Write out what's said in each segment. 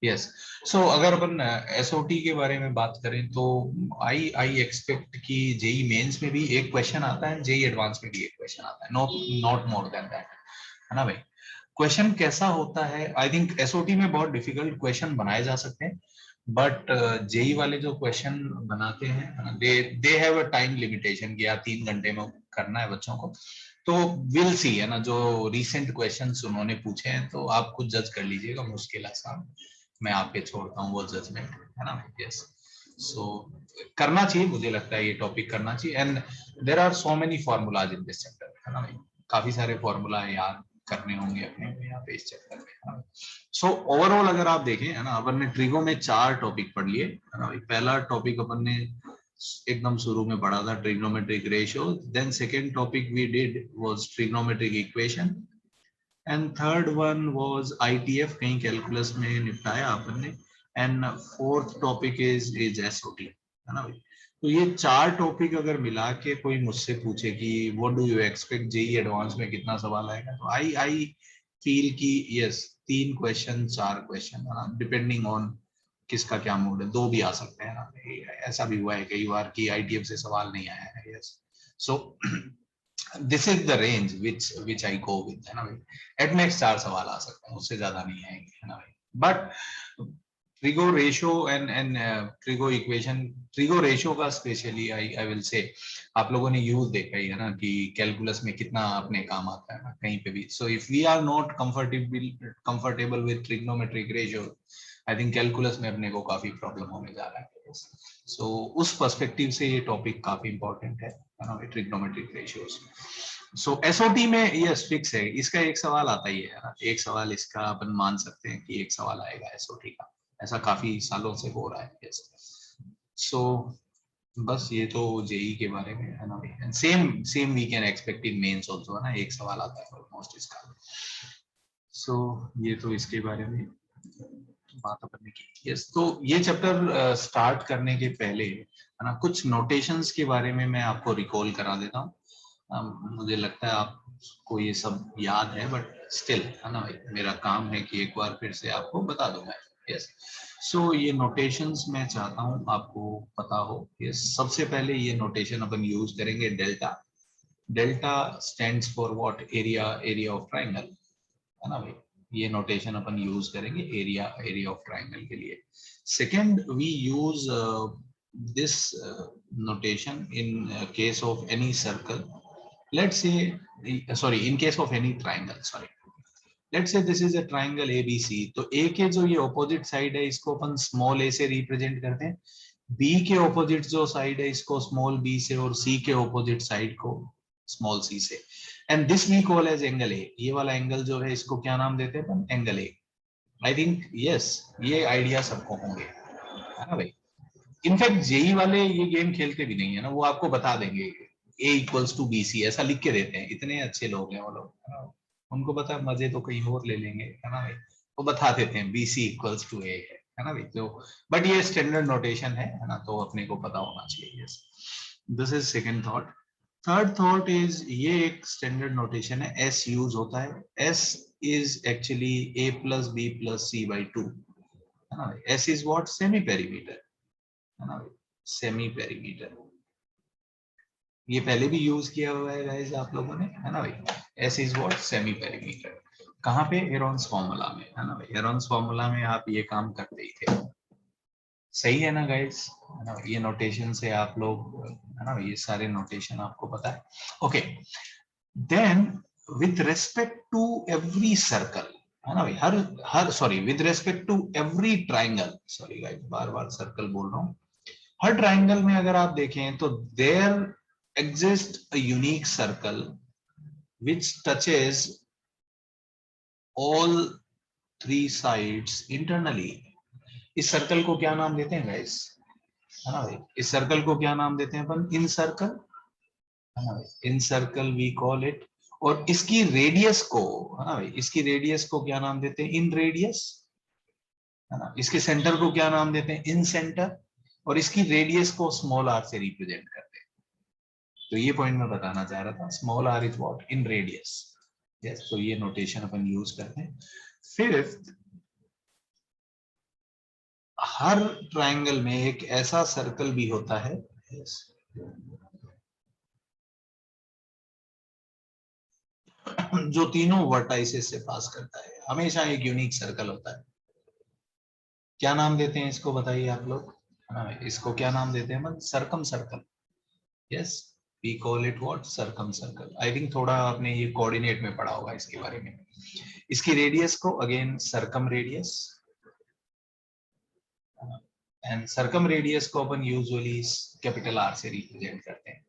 Yes. सो अगर अपन SOT के बारे में बात करें तो आई आई एक्सपेक्ट कि जेई मेंस में भी एक क्वेश्चन आता है, जेई एडवांस में भी एक क्वेश्चन आता है, नॉट मोर देन दैट, है ना भाई। क्वेश्चन कैसा होता है, आई थिंक एसओटी में बहुत डिफिकल्ट क्वेश्चन बनाए जा सकते हैं, बट जेई वाले जो क्वेश्चन बनाते हैं they they have a time limitation कि यार 3 घंटे में करना है बच्चों को। तो विल सी, है ना, जो रिसेंट क्वेश्चंस उन्होंने पूछे हैं तो आप खुद जज कर लीजिएगा, मुश्किल आसान मैं आपके छोड़ता हूँ वो जजमेंट, है ना। यस। सो करना चाहिए, मुझे लगता है ये टॉपिक करना चाहिए, and there are so many formulas in this chapter, है ना भाई। काफी सारे फॉर्मूला याद करने होंगे अपने को यहाँ पे इस चैप्टर में, है ना। सो ओवरऑल अगर आप देखें, है ना, अपन ने ट्रिगो में 4 टॉपिक पढ़ लिए, है ना भाई। पहला टॉपिक अपन ने एकदम शुरू में पढ़ा था, trigonometric ratio. Then second topic we did was trigonometric equation, and third one was ITF, कहीं कैलकुलस में निपटाया अपन ने, and fourth topic is SOT, है ना भाई। तो ये 4 टॉपिक अगर मिला के कोई मुझसे पूछे कि what do you expect JEE advance में कितना सवाल आएगा, तो आई फील कि यस 3 क्वेश्चन 4 क्वेश्चन, है ना, डिपेंडिंग ऑन किसका क्या मूड है, 2 भी आ सकते हैं ना। ऐसा भी हुआ है कई बार कि आईटीएफ से सवाल नहीं आया है। Yes. So this is the range which I go with, है ना भाई। एट मैक्स 4 सवाल आ सकते हैं, उससे ज्यादा नहीं आएंगे, है ना भाई। But trigo ratio and trigo equation, trigo ratio का स्पेशली आई विल से आप लोगों ने यूज देखा ही है ना कि कैलकुलस में कितना अपने काम आता है ना कहीं पे भी। So if we are not comfortable with trigonometric ratio, I think calculus में अपने को काफी प्रॉब्लम होने जा रहा है। सो उस पर्सपेक्टिव से ये टॉपिक काफी इंपॉर्टेंट है ना, ट्रिग्नोमेट्रिक रेशियोज। सो एसओटी में यस फिक्स है, इसका एक सवाल आता ही है ना, एक सवाल इसका अपन मान सकते हैं कि एक सवाल आएगा एसओटी का, ऐसा काफी सालों से हो रहा है। यस। सो बस ये तो जेई के बारे में, है ना भाई। Same same we can expect in mains also, है ना, एक सवाल आता है ऑलमोस्ट इसका। सो ये तो इसके बारे में बात अपन ने की। यस। तो ये चैप्टर स्टार्ट करने के पहले, है ना, कुछ नोटेशंस के बारे में मैं आपको रिकॉल करा देता हूँ। मुझे लगता है आपको ये सब याद है, बट स्टिल, है ना भाई, मेरा काम है कि एक बार फिर से आपको बता दूं मैं। यस। सो ये नोटेशंस मैं चाहता हूँ आपको पता हो। यस। सबसे पहले ये नोटेशन अपन यूज करेंगे, delta. Delta stands for what, area, area of triangle, है ना भाई। ये नोटेशन अपन यूज करेंगे एरिया, एरिया ऑफ ट्राइंगल के लिए। Second, we use this notation in case of any circle. Let's say, sorry, in case of any triangle, sorry, let's say this is a triangle ABC. तो ए के जो ये opposite side है इसको अपन small ए से represent करते हैं, बी के ऑपोजिट जो साइड है इसको स्मॉल बी से, और सी के ऑपोजिट साइड को स्मॉल सी से, and this we call as angle A. ये वाला एंगल जो है इसको क्या नाम देते हैं अपन, angle A. I think yes ये आइडिया सबको होंगे, है ना भाई। इनफैक्ट जेई वाले ये गेम खेलते भी नहीं है ना, वो आपको बता देंगे ए इक्वल्स टू बी सी, ऐसा लिख के देते हैं, इतने अच्छे लोग हैं वो लोग, उनको पता है मजे तो कहीं और ले लेंगे, है ना भाई। वो बता देते हैं बी सी इक्वल्स टू ए है ना भाई। तो बट ये स्टैंडर्ड नोटेशन है ना, तो अपने को पता होना चाहिए। Yes. This is second thought. Third thought is, ये एक स्टैंडर्ड नोटेशन है, एस यूज होता है। S is actually A plus B plus C by 2, है ना भाई। S is what, semi perimeter, है ना भाई, सेमी पेरीमीटर। ये पहले भी यूज किया हुआ है गाइस आप लोगों ने, है ना भाई। S is what, semi perimeter. कहाँ पे, हेरोन्स फॉर्मूला में, है ना भाई। हेरोन्स फॉर्मूला में आप ये काम करते ही थे, सही है ना गाइस, है ना। ये नोटेशन से आप लोग, है ना, ये सारे नोटेशन आपको पता है। Okay. Then with respect to every circle, है ना भाई, हर हर sorry, with respect to every triangle, sorry guys बार बार सर्कल बोल रहा हूँ। हर ट्राइंगल में अगर आप देखें तो there exist a unique circle which touches all 3 sides internally. इस सर्कल को क्या नाम देते हैं गाइस, है ना भाई। इस सर्कल को क्या नाम देते हैं अपन, इन सर्कल, है ना भाई। इन सर्कल वी कॉल इट। और इसकी रेडियस को, है ना भाई, इसकी रेडियस को क्या नाम देते हैं, इन रेडियस, है ना। इसके सेंटर को क्या नाम देते हैं, इन सेंटर। और इसकी रेडियस को स्मॉल आर से रिप्रेजेंट करते हैं। तो ये पॉइंट मैं बताना चाह रहा था, small r is what, inradius. Yes. तो ये नोटेशन अपन यूज करते हैं। फिफ्थ, हर ट्रायंगल में एक ऐसा सर्कल भी होता है जो तीनों वर्टाइसेस से पास करता है, हमेशा एक यूनिक सर्कल होता है। क्या नाम देते हैं इसको बताइए आप लोग? इसको क्या नाम देते हैं? Circumcircle. Yes, we call it what? Circumcircle. I think थोड़ा आपने ये कोऑर्डिनेट में पढ़ा होगा इसके बारे में। इसकी रेडियस को again circumradius, and circumradius को अपन यूजुअली कैपिटल आर से रिप्रेजेंट करते हैं।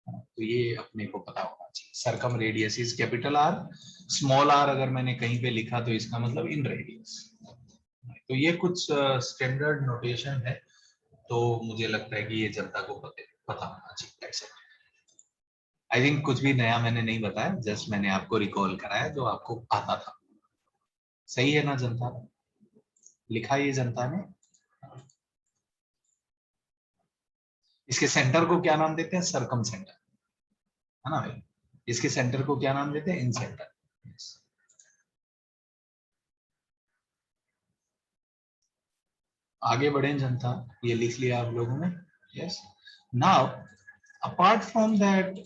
तो ये अपने को पता होना चाहिए, circumradius is capital R, small r अगर मैंने कहीं पे लिखा तो इसका मतलब इन रेडियस। तो ये कुछ स्टैंडर्ड नोटेशन है, तो मुझे लगता है कि ये जनता को पता होना चाहिए। ऐसे आई थिंक कुछ भी नया मैंने नहीं बताया, जस्ट मैंने आपको रिकॉल कराया जो आपको आता था। सही है ना जनता? लिखा ये जनता ने। इसके सेंटर को क्या नाम देते हैं? सर्कम सेंटर, है ना भाई? इसके सेंटर को क्या नाम देते हैं? इन सेंटर। आगे बढ़े जनता, ये लिख लिया आप लोगों ने। Yes, now apart from that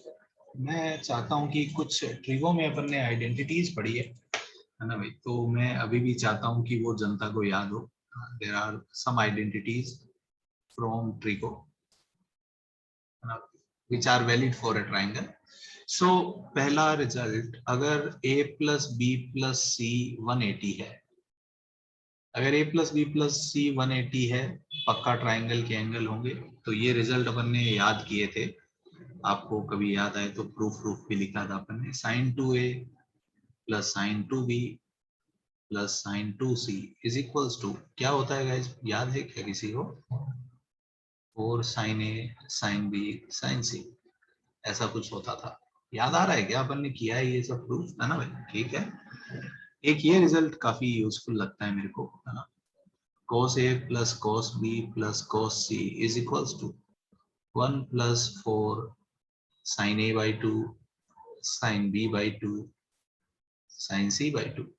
मैं चाहता हूं कि कुछ ट्रिगो में अपन ने आइडेंटिटीज पढ़ी है ना भाई? तो मैं अभी भी चाहता हूं कि वो जनता को याद हो। There are some identities from trigo which are valid for a triangle. So पहला रिजल्ट, अगर a plus b plus c 180 है, अगर a plus b plus c 180 है, पक्का ट्राइंगल के एंगल होंगे। तो ये रिजल्ट अपन ने याद किए थे, आपको कभी याद आए तो प्रूफ प्रूफ भी लिखा था अपन ने। sin 2a plus sin 2b plus sin 2c is equals to क्या होता है गाइस? याद है क्या किसी को? 4 sin a sin b sin c, ऐसा कुछ होता था। याद आ रहा है क्या? अपन ने किया है ये सब प्रूफ, है ना भाई? ठीक है। एक ये रिजल्ट काफी यूजफुल लगता है मेरे को, है ना? cos a plus cos b plus cos c is equals to 1 plus 4 sin a by 2 sin b by 2 sin c by 2,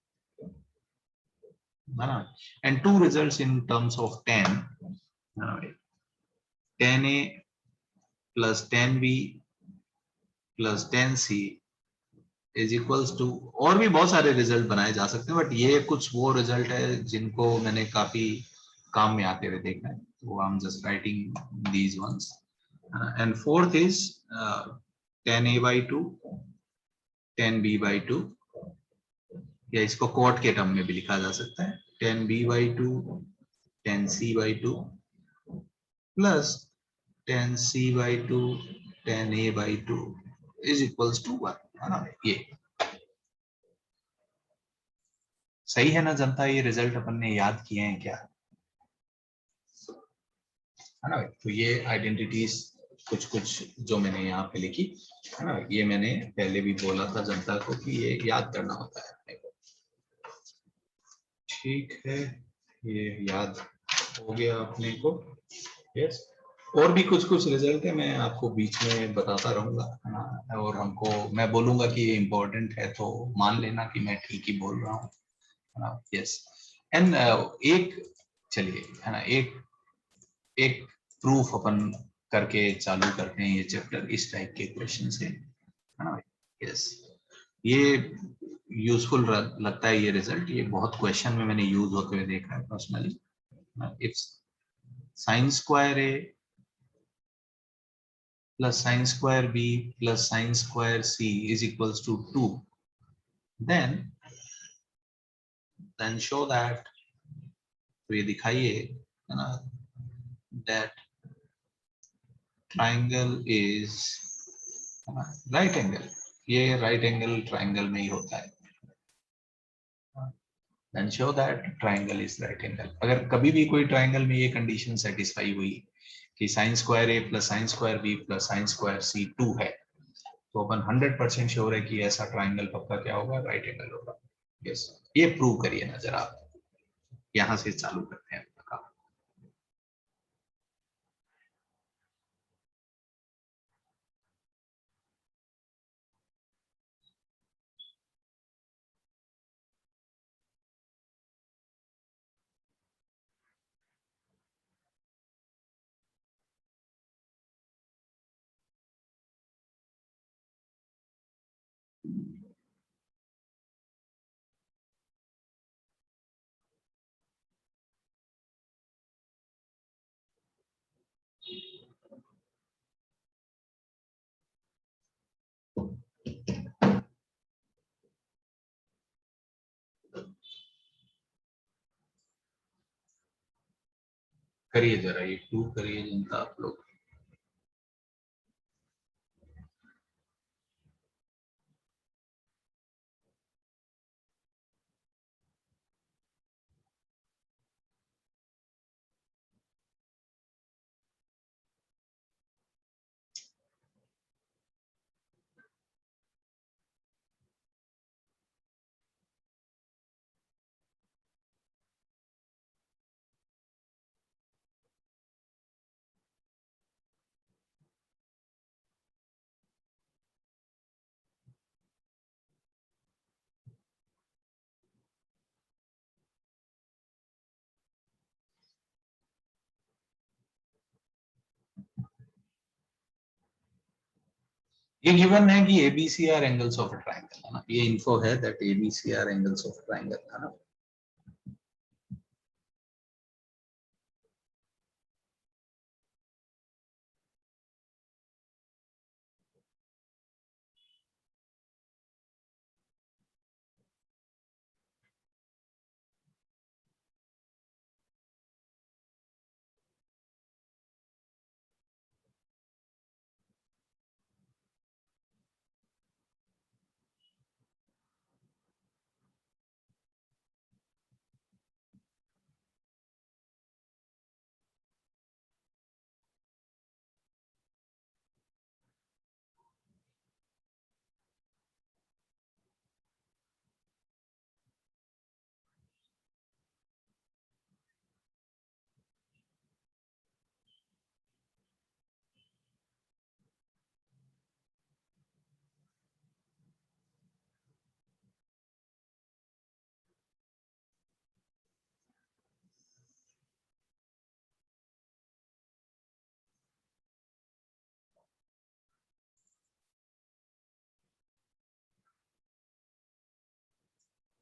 है ना? And two results in terms of tan, है ना भाई? tan a plus tan b plus tan c is equals to, और भी बहुत सारे result बनाए जा सकते हैं, बट ये कुछ वो रिजल्ट है जिनको मैंने काफी काम में आते हुए देखा है, तो आई am just writing these once. And fourth is tan a by 2 tan b by 2, या इसको कॉट के टर्म में भी लिखा जा सकता है, tan b by 2 tan c by 2 plus tan c by 2 tan a by 2 is equals to 1, है ना? ये सही है ना जनता? ये रिजल्ट अपन ने याद किए हैं क्या, है ना? तो ये आइडेंटिटीज कुछ कुछ जो मैंने यहाँ पे लिखी, है ना, ये मैंने पहले भी बोला था जनता को कि ये याद करना होता है अपने को। ठीक है, ये याद हो गया अपने को। यस, और भी कुछ कुछ रिजल्ट है, मैं आपको बीच में बताता रहूंगा, है ना? और हमको मैं बोलूंगा कि ये इम्पोर्टेंट है तो मान लेना कि मैं ठीक ही बोल रहा हूँ, है ना? यस, एंड एक, चलिए, है ना, एक एक प्रूफ अपन करके चालू करते हैं ये चैप्टर इस टाइप के क्वेश्चन से, है ना? यस, ये यूजफुल लगता है ये रिजल्ट, ये बहुत क्वेश्चन में मैंने यूज होते हुए देखा है personally. If sin square a plus sin square b plus sin square c is equals to 2, then show that, तो ये दिखाइए, है ना, that triangle is right angle, ये राइट एंगल ट्राइंगल में ही होता है। Then show that triangle is right angle। अगर कभी भी कोई ट्राइंगल में ये कंडीशन सेटिस्फाई हुई कि sin square a plus sin square b plus sin square c 2 है, तो अपन 100% श्योर है कि ऐसा ट्राइंगल पक्का क्या होगा? राइट एंगल होगा। यस, ये प्रूव करिए ना जरा, यहाँ से चालू करते हैं। करिए जरा, ये प्रूव करिए जनता आप लोग। ये गिवन है कि ABC are angles of a triangle, है ना, ये इन्फो है that ABC are angles of triangle, है ना।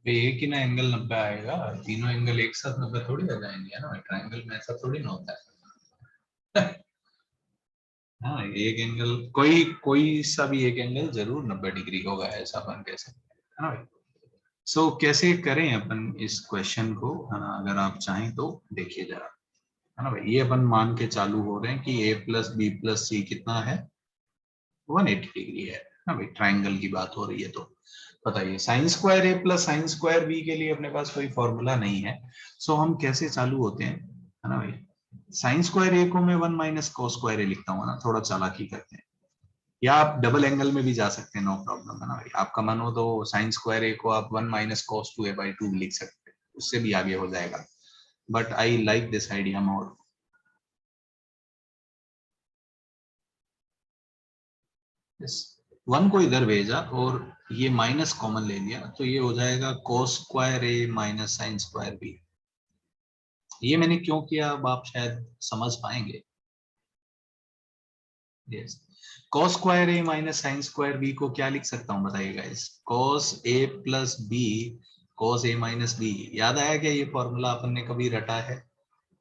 एक ही ना एंगल 90 आएगा, तीनों एंगल एक साथ 90 थोड़ी आ जाएंगे, है ना, ट्रायंगल में ऐसा थोड़ी ना होता है। हाँ, एक एंगल, कोई कोई सा भी एक एंगल जरूर 90 डिग्री होगा, ऐसा अपन कह सकते हैं, है ना। सो कैसे करें अपन इस क्वेश्चन को, है ना, अगर आप चाहें तो देखिए जरा, है ना भाई। ये अपन मान के चालू हो रहे हैं कि a प्लस बी प्लस सी कितना है, 180 डिग्री है ना भाई, ट्राइंगल की बात हो रही है। तो बताइए, साइन स्क्वायर ए प्लस साइन स्क्वायर बी के लिए अपने पास कोई फॉर्मूला नहीं है। सो हम कैसे चालू होते हैं, है ना भाई। साइन स्क्वायर ए को मैं 1 माइनस कोस स्क्वायर ए लिखता हूँ ना, थोड़ा चालाकी करते हैं, या आप डबल एंगल में भी जा सकते हैं, नो प्रॉब्लम, है ना भाई। आपका मन हो तो साइन स्क्वायर ए को आप 1 माइनस कोस 2a/2 लिख सकते हैं, उससे भी आगे हो जाएगा, but I like this idea more. Yes, 1 को इधर भेजा और ये माइनस कॉमन ले लिया, तो ये हो जाएगा cos square A minus sine square B. ये मैंने क्यों किया, अब आप शायद समझ पाएंगे। Yes, cos square A minus sine square B को क्या लिख सकता हूँ बताइए guys, cos a plus B cos a minus B. याद आया क्या ये फॉर्मूला अपन ने कभी रटा है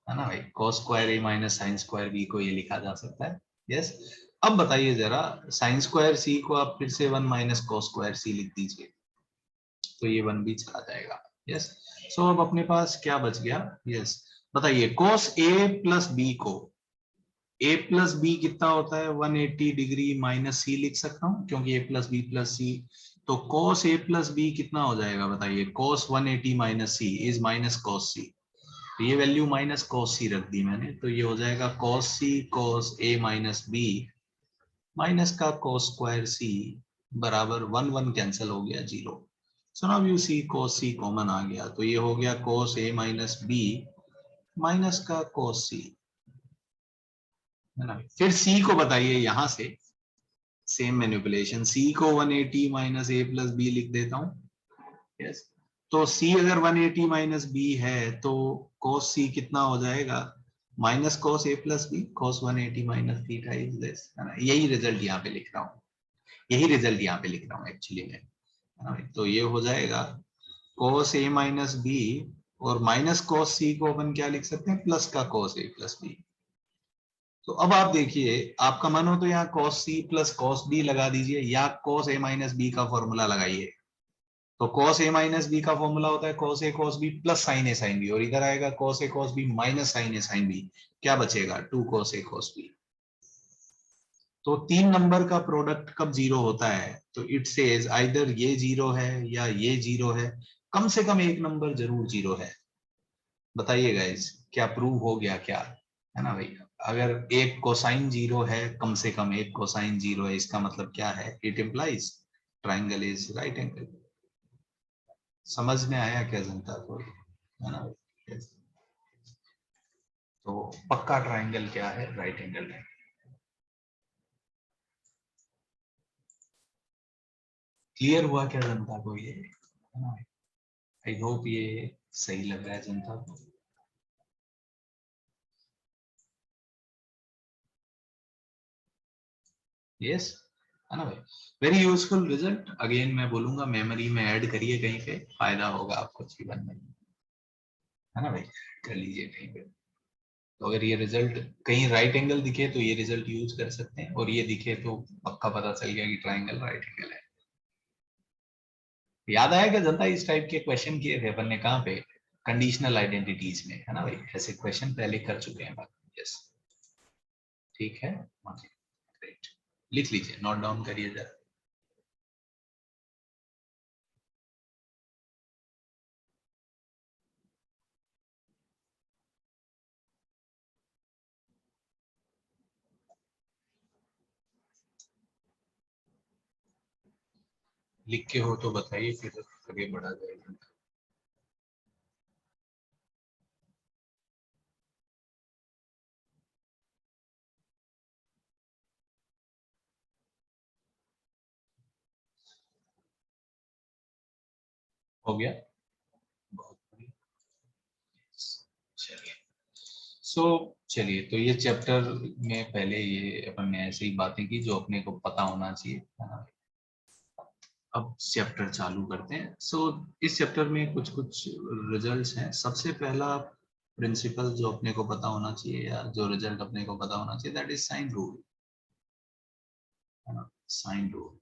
ना भाई। cos square a minus sine square B को ये लिखा जा सकता है। यस, अब बताइए जरा, साइन स्क्वायर सी को आप फिर से 1 माइनस कॉस स्क्वायर सी लिख दीजिए, तो ये 1 भी चला जाएगा। यस, सो अब अपने पास क्या बच गया। यस, बताइए, cos a प्लस बी को, a प्लस बी कितना होता है, 180 डिग्री माइनस सी लिख सकता हूँ, क्योंकि a plus B plus C. तो cos a प्लस बी कितना हो जाएगा बताइए, cos 180 minus C is minus cos C. तो ये वैल्यू माइनस cos सी रख दी मैंने, तो ये हो जाएगा cos C cos a minus B minus का cos स्क्वायर सी बराबर 1 1 कैंसिल हो गया 0। So now you see cos C common आ गया, तो ये हो गया cos a minus B minus का cos सी, है ना। फिर सी को बताइए, यहां से सेम मैनिपुलेशन, सी को 180 माइनस ए प्लस बी लिख देता हूँ। यस, तो सी अगर 180 माइनस बी है तो cos सी कितना हो जाएगा, minus cos A plus B cos 180 minus theta is this, है ना। यही रिजल्ट यहाँ पे लिख रहा हूँ, यही रिजल्ट यहाँ पे लिख रहा हूँ एक्चुअली में, है ना। तो ये हो जाएगा cos a माइनस बी, और माइनस cos सी को अपन क्या लिख सकते हैं, प्लस का cos a प्लस बी। तो अब आप देखिए, आपका मन हो तो यहाँ cos c plus cos b लगा दीजिए, या cos a माइनस बी का फॉर्मूला लगाइए, तो cos a माइनस बी का फॉर्मूला होता है cos a cos b plus sin a sin b, और इधर आएगा cos a cos b minus sin a sin b, क्या बचेगा 2 cos a cos b। तो 3 नंबर का प्रोडक्ट कब जीरो होता है, तो इट सेज आइदर ये जीरो है या ये जीरो है, कम से कम एक नंबर जरूर जीरो है। बताइए गाइस, क्या प्रूव हो गया क्या, है ना भाई। अगर एक कोसाइन जीरो है, कम से कम एक कोसाइन जीरो है, इसका मतलब क्या है, it implies triangle is right angle. समझ में आया क्या जनता को, है ना भाई। तो पक्का ट्राइंगल क्या है, राइट एंगल है। क्लियर हुआ क्या जनता को ये, है ना। आई होप ये सही लग रहा है जनता को। यस, है ना भाई। वेरी यूजफुल रिजल्ट, अगेन मैं बोलूंगा मेमोरी में ऐड करिए, कहीं पे फायदा होगा आपको जीवन में, है ना भाई, कर लीजिए कहीं पे। तो अगर ये रिजल्ट कहीं राइट एंगल दिखे तो ये रिजल्ट यूज कर सकते हैं, और ये दिखे तो पक्का पता चल गया कि ट्राइंगल राइट एंगल है। याद आया क्या जनता, इस टाइप के क्वेश्चन किए थे अपन ने कहाँ पे, कंडीशनल आइडेंटिटीज में, है ना भाई, ऐसे क्वेश्चन पहले कर चुके हैं बात। यस, ठीक है, ग्रेट, लिख लीजिए, नोट डाउन करिए जरा। लिख के हो तो बताइए, फिर आगे बढ़ा जाएगा। हो गया, बहुत बढ़िया। चलिए, सो चलिए, तो ये चैप्टर में पहले ये अपन ने ऐसे ही बातें की जो अपने को पता होना चाहिए, है ना। अब चैप्टर चालू करते हैं। सो इस चैप्टर में कुछ कुछ रिजल्ट्स हैं। सबसे पहला प्रिंसिपल जो अपने को पता होना चाहिए, या जो रिजल्ट अपने को पता होना चाहिए, दैट इज साइन रूल, है ना। साइन रूल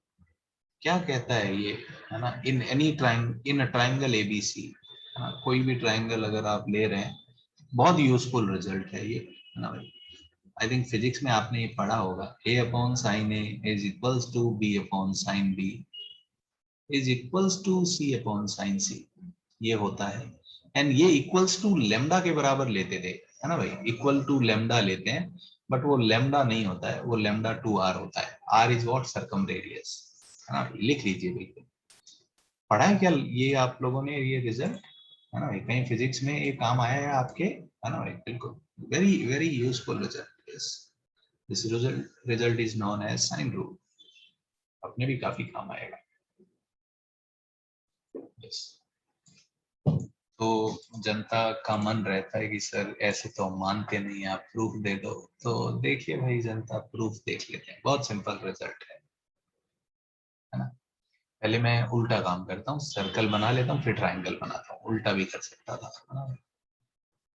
क्या कहता है ये, है ना, in any trying in a triangle ABC, है ना, कोई भी ट्राइंगल अगर आप ले रहे हैं, बहुत यूजफुल रिजल्ट है ये, है ना भाई। आई थिंक फिजिक्स में आपने ये पढ़ा होगा, A upon sine A is equals to B upon sine B is equals to C upon sine C, ये होता है। एंड ये इक्वल्स टू लेमडा के बराबर लेते थे, है ना भाई, इक्वल टू लेमडा लेते हैं, बट वो लेमडा नहीं होता है, वो लेमडा टू आर होता है। R is what, circumradius, है ना। लिख लीजिए बिल्कुल, पढ़ा है क्या ये आप लोगों ने ये रिजल्ट, है ना भाई, कहीं फिजिक्स में ये काम आया है आपके, है ना भाई, बिल्कुल। Very very useful result, yes. This result is known as sine rule, अपने भी काफी काम आएगा। यस, तो जनता का मन रहता है कि सर ऐसे तो हम मानते नहीं, आप प्रूफ दे दो। तो देखिए भाई जनता, प्रूफ देख लेते हैं, बहुत सिंपल रिजल्ट है ना। पहले मैं उल्टा काम करता हूँ, सर्कल बना लेता हूँ, फिर ट्राइंगल बनाता हूँ, उल्टा भी कर सकता था, है ना।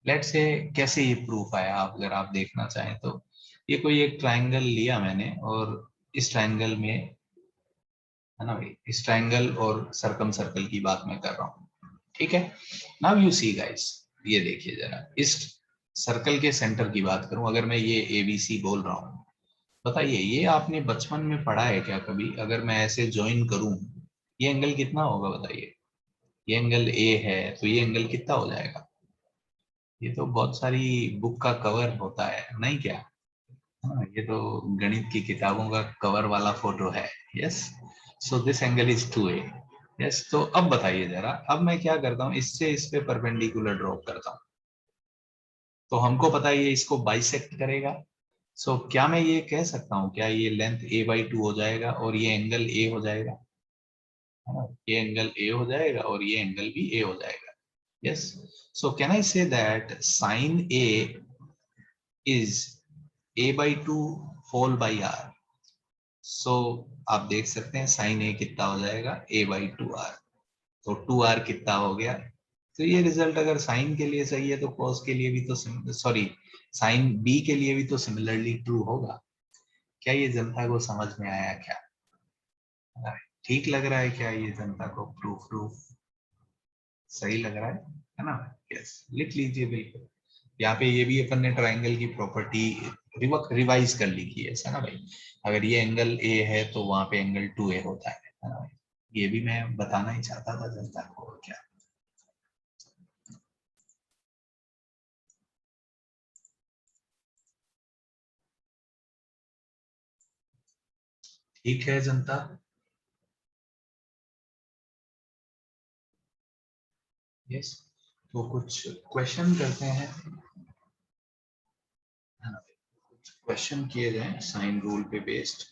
लेट से कैसे ये प्रूफ आया, आप अगर आप देखना चाहें तो, ये कोई एक ट्राइंगल लिया मैंने, और इस ट्राइंगल में, है ना भाई, इस ट्राइंगल और सर्कम सर्कल की बात मैं कर रहा हूँ, ठीक है। नाउ यू सी गाइस, ये देखिए जरा, इस सर्कल के सेंटर की बात करूं, अगर मैं ये एबीसी बोल रहा हूँ, बताइए ये आपने बचपन में पढ़ा है क्या कभी, अगर मैं ऐसे ज्वाइन करूं, ये एंगल कितना होगा बताइए। ये एंगल ए है, तो ये एंगल कितना हो जाएगा। ये तो बहुत सारी बुक का कवर होता है नहीं क्या, हाँ, ये तो गणित की किताबों का कवर वाला फोटो है। Yes, so this angle is 2a। Yes, तो अब बताइए जरा, अब मैं क्या करता हूँ, इससे इस पे परपेंडिकुलर ड्रॉप करता हूँ, तो हमको पता है ये इसको बाइसेक्ट करेगा। सो क्या मैं ये कह सकता हूँ, क्या ये लेंथ a/2 हो जाएगा और ये एंगल a हो जाएगा, है ना। ये एंगल a हो जाएगा और ये एंगल भी a हो जाएगा। Yes, so can I say that sine a is a/2 whole by r। So आप देख सकते हैं साइन ए कितना हो जाएगा, a/2r। तो 2r कितना हो गया। तो ये रिजल्ट अगर साइन के लिए सही है तो कॉस के लिए भी तो, सॉरी, साइन बी के लिए भी तो सिमिलरली ट्रू होगा। क्या ये जनता को समझ में आया क्या। ठीक लग रहा है क्या ये जनता को? प्रूफ प्रूफ सही लग रहा है ना? यस, लिख लीजिए बिल्कुल। यहाँ पे ये भी अपन ने ट्राइंगल की प्रॉपर्टी रिवाइज कर ली की है ना भाई? अगर ये एंगल ए है तो वहां पे एंगल 2A होता है ना भाई? ये भी मैं बताना ही चाहता था जनता को, और क्या। ठीक है जनता। यस, तो कुछ क्वेश्चन करते हैं, है ना? कुछ क्वेश्चन किए जाएं साइन रूल पे बेस्ड।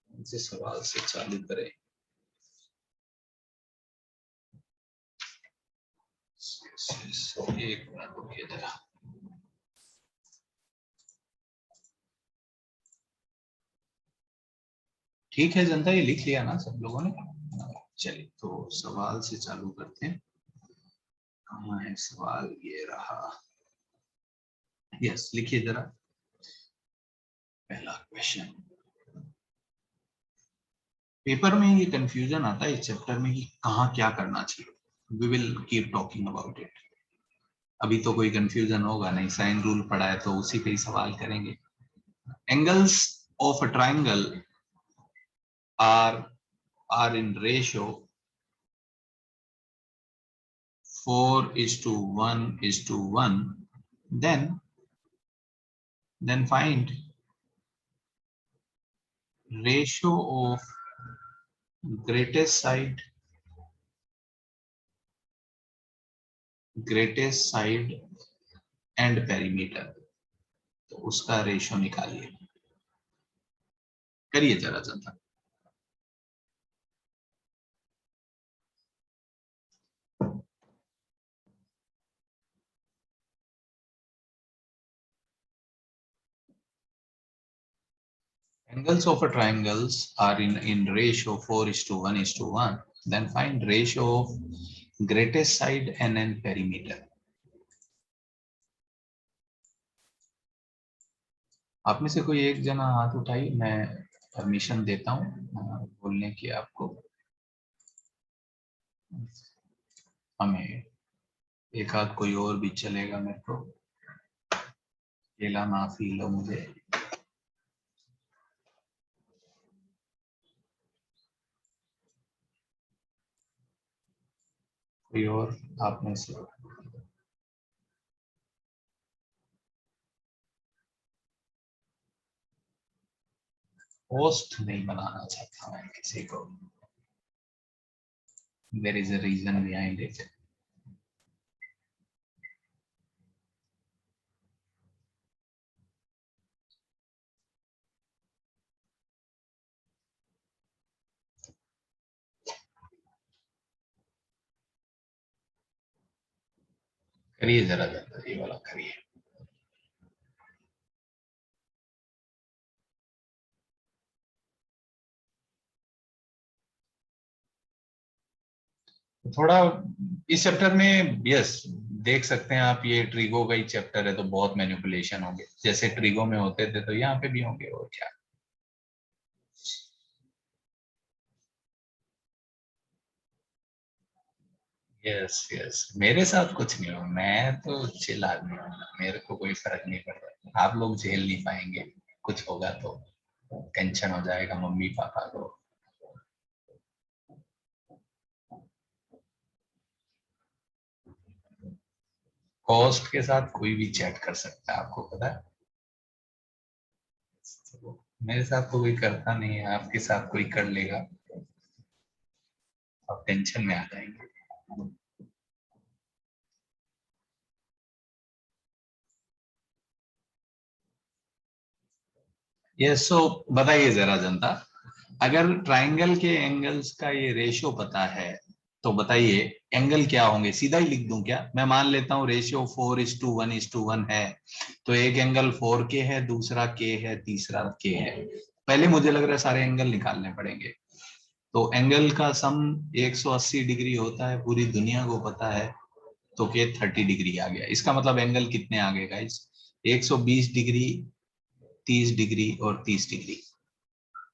इनसे सवाल से चालू करें। एक मिनट रुकिए जरा। ठीक है जनता, ये लिख लिया ना सब लोगों ने? चलिए तो सवाल से चालू करते हैं। कहाँ है सवाल? ये रहा। यस, लिखिए जरा पहला क्वेश्चन। पेपर में ये कंफ्यूजन आता है इस चैप्टर में कि कहाँ क्या करना चाहिए। We will keep talking about it. अभी तो कोई कंफ्यूजन होगा नहीं, साइन रूल पढ़ा है तो उसी पे ही सवाल करेंगे। Angles of a triangle are in ratio 4:1:1, then find ratio of greatest side and perimeter. तो उसका रेशियो निकालिए, करिए जरा जनता। Angles of a triangles are in ratio 4:1:1. Then find ratio of greatest side and perimeter. आप में से कोई एक जना हाथ उठाइए, मैं परमिशन देता हूँ बोलने की आपको। हमें एक आध कोई और भी चलेगा, मेरे को अकेला ना फील हो मुझे। कोई और आप में से? होस्ट नहीं बनाना चाहता मैं किसी को। There is a reason behind it. करिए जरा जरा, ये वाला करिए। थोड़ा इस चैप्टर में, यस, देख सकते हैं आप, ये ट्रिगो का ही चैप्टर है तो बहुत मैनिपुलेशन होंगे, जैसे ट्रिगो में होते थे तो यहाँ पे भी होंगे, और क्या। यस यस, मेरे साथ कुछ नहीं हो, मैं तो चिल आदमी हूँ, मेरे को कोई फर्क नहीं पड़ता। आप लोग झेल नहीं पाएंगे, कुछ होगा तो टेंशन हो जाएगा मम्मी पापा को। कॉस्ट के साथ कोई भी चैट कर सकता है, आपको पता है। मेरे साथ तो कोई करता नहीं है, आपके साथ कोई कर लेगा, आप टेंशन में आ जाएंगे। ये सो बताइए जरा जनता, अगर ट्राइंगल के एंगल्स का ये रेशियो पता है तो बताइए एंगल क्या होंगे? सीधा ही लिख दूं क्या? मैं मान लेता हूँ रेशियो 4:1:1 है, तो एक एंगल 4K है, दूसरा K है, तीसरा K है। पहले मुझे लग रहा है सारे एंगल निकालने पड़ेंगे। तो एंगल का सम 180 डिग्री होता है, पूरी दुनिया को पता है। तो के 30 डिग्री आ गया, इसका मतलब एंगल कितने आ गए गाइस? 120 डिग्री, 30 डिग्री और 30 डिग्री।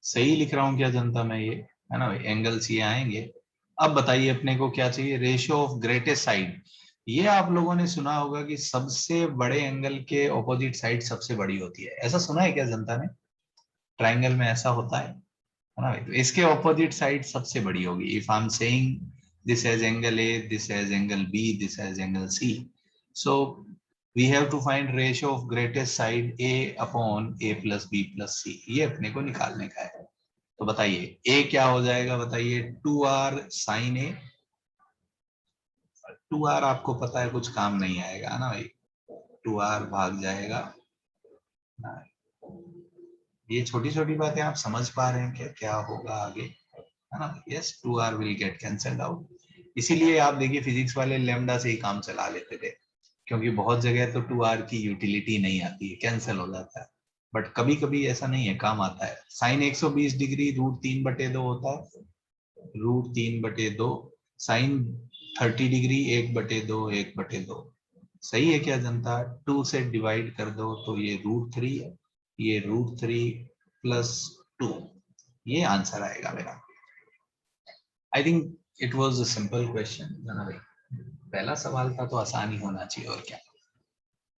सही लिख रहा हूँ क्या जनता मैं ये, है ना भाई, एंगल्स ये आएंगे। अब बताइए अपने को क्या चाहिए, रेशियो ऑफ ग्रेटेस्ट साइड। ये आप लोगों ने सुना होगा कि सबसे बड़े एंगल के ऑपोजिट साइड सबसे बड़ी होती है, ऐसा सुना है क्या जनता ने? ट्राइंगल में ऐसा होता है ना भाई, तो इसके ऑपोजिट साइड सबसे बड़ी होगी। If I am saying this has angle A, this has angle B, this has angle C, so we have to find ratio of greatest side A upon A plus B plus C, ये अपने को निकालने का है। तो बताइए ए क्या हो जाएगा, बताइए 2r साइन ए। 2r आपको पता है कुछ काम नहीं आएगा ना भाई, 2r भाग जाएगा ना। ये छोटी छोटी बातें आप समझ पा रहे हैं क्या, क्या होगा आगे, है ना? Yes, 2r will get cancelled out. इसीलिए आप देखिए फिजिक्स वाले लेमडा से ही काम चला लेते थे, क्योंकि बहुत जगह तो 2r की यूटिलिटी नहीं आती है, कैंसिल हो जाता है। बट कभी कभी ऐसा नहीं है, काम आता है। साइन 120 डिग्री √3/2 होता है, √3/2। Sine 30 degree 1/2, 1/2। सही है क्या जनता? 2 से डिवाइड कर दो तो ये √3 है, ये √3 प्लस 2, ये आंसर आएगा मेरा। I think it was a simple question, है ना भाई? पहला सवाल था तो आसान ही होना चाहिए, और क्या,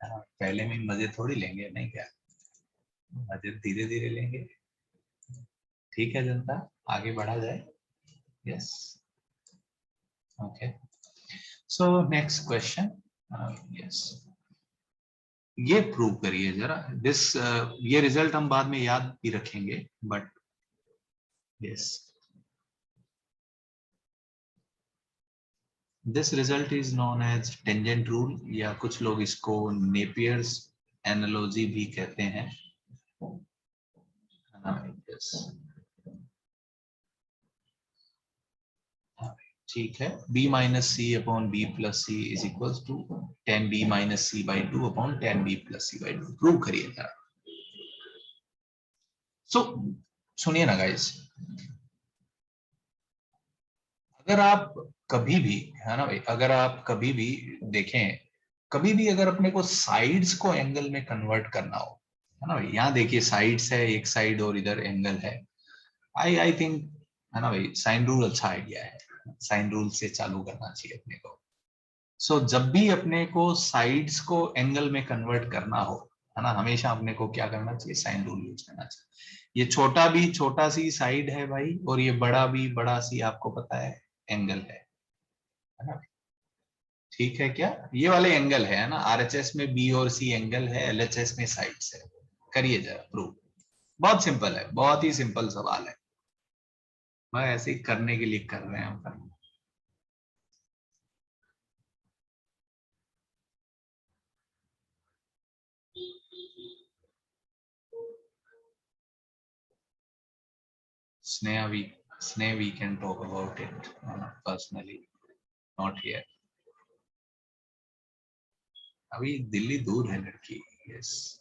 है ना? पहले में मजे थोड़ी लेंगे, नहीं क्या, मजे धीरे धीरे लेंगे। ठीक है जनता, आगे बढ़ा जाए। Yes, okay, so next question. Yes, ये प्रूव करिए जरा, दिस ये रिजल्ट हम बाद में याद भी रखेंगे, but yes, this result is known as tangent rule, या कुछ लोग इसको नेपियर्स एनालॉजी भी कहते हैं, है ना? यस, ठीक है, b minus C upon B plus C is equal to 10b - c/2 upon 10b + c/2, prove करिए जरा। सो सुनिए ना गाइस, अगर आप कभी भी, है ना भाई, अगर आप कभी भी देखें, कभी भी अगर अपने को साइड्स को एंगल में कन्वर्ट करना हो, है ना भाई, यहाँ देखिए साइड्स है, एक साइड और इधर एंगल है। आई थिंक, है ना भाई, साइन रूल अच्छा आइडिया है, साइन रूल से चालू करना चाहिए अपने को। सो जब भी अपने को साइड्स को एंगल में कन्वर्ट करना हो, है ना, हमेशा अपने को क्या करना चाहिए, साइन रूल यूज करना चाहिए। ये छोटा भी छोटा सी साइड है भाई, और ये बड़ा भी बड़ा सी, आपको पता है, एंगल है ना? ठीक है क्या, ये वाले एंगल है ना, आरएचएस में बी और सी एंगल है, एलएचएस में साइड्स है। करिए जरा प्रूव, बहुत सिंपल है, बहुत ही सिंपल सवाल है, मैं ऐसे ही करने के लिए कर रहे हैं अपन। Sneha, we can talk about it personally, not here. अभी दिल्ली दूर है लड़की। यस,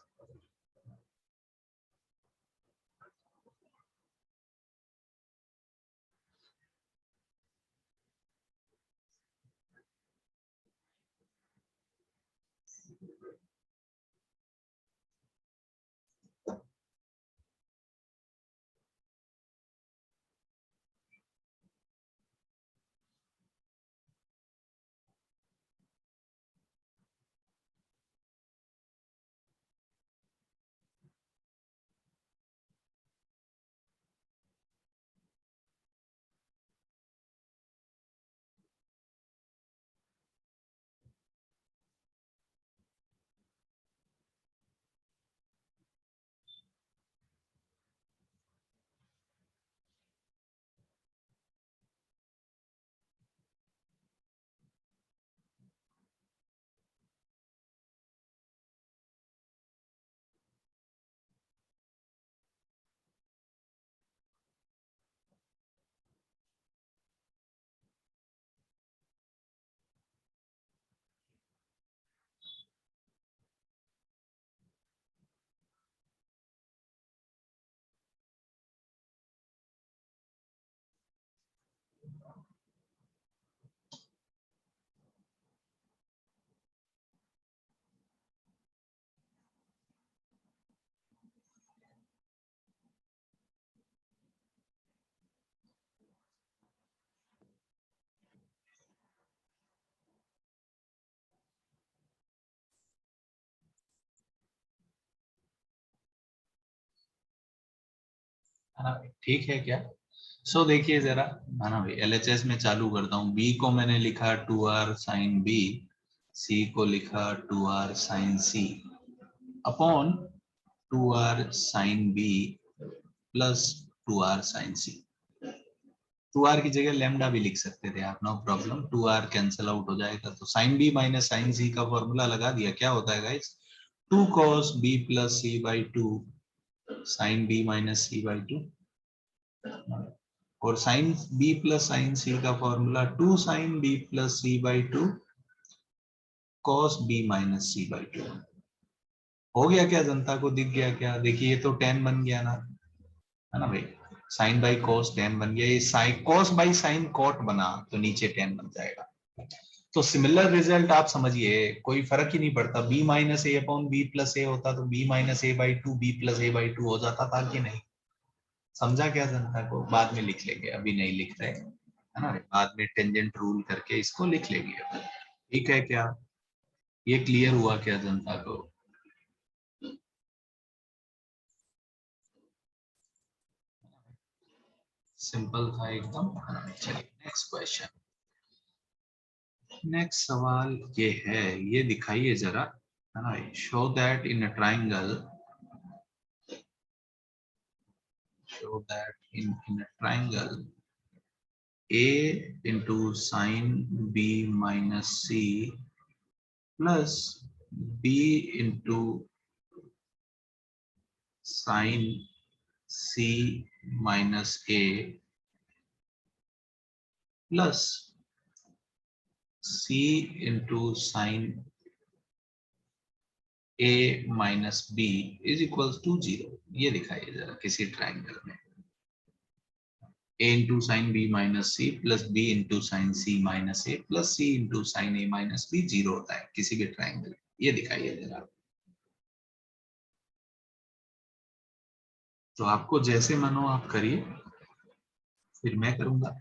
है ना भाई, ठीक है क्या? सो देखिए जरा, है ना भाई, एलएचएस में चालू करता हूँ। बी को मैंने लिखा 2r साइन बी, सी को लिखा 2r sine C upon 2r sine B plus 2r sine C. 2r की जगह लेमडा भी लिख सकते थे आप, no problem, 2r cancel out हो जाएगा। तो sine B minus sine C का फॉर्मूला लगा दिया, क्या होता है guys, 2 cos b plus C by 2 sine B minus C by 2, और sine B plus sine C का formula 2 sine B plus C by 2 cos b minus C by 2। हो गया क्या, जनता को दिख गया क्या? देखिए ये तो tan बन गया ना, है ना भाई, साइन बाई कोस tan बन गया, ये sine cos by sine cot बना तो नीचे tan बन जाएगा। तो सिमिलर रिजल्ट आप समझिए, कोई फर्क ही नहीं पड़ता, b minus A upon B plus A होता तो b minus A by two B plus A by two हो जाता था कि नहीं? समझा क्या जनता को? बाद में लिख लेंगे, अभी नहीं लिख रहे, है ना, बाद में टेंजेंट रूल करके इसको लिख लेंगे। ठीक है क्या, ये क्लियर हुआ क्या जनता को? सिंपल था एकदम। चलिए नेक्स्ट क्वेश्चन। नेक्स्ट सवाल ये है, ये दिखाइए जरा, है ना, show that in a triangle, show that in a triangle a into sin b minus c plus b into sin c minus a plus c into sin a minus b is equals to 0। ये दिखाइए जरा किसी triangle में a into sin b minus c plus b into sin c minus a plus c into sin a minus b 0 होता है किसी भी triangle, ये दिखाइए जरा। तो आपको जैसे मन हो आप करिए, फिर मैं करूंगा।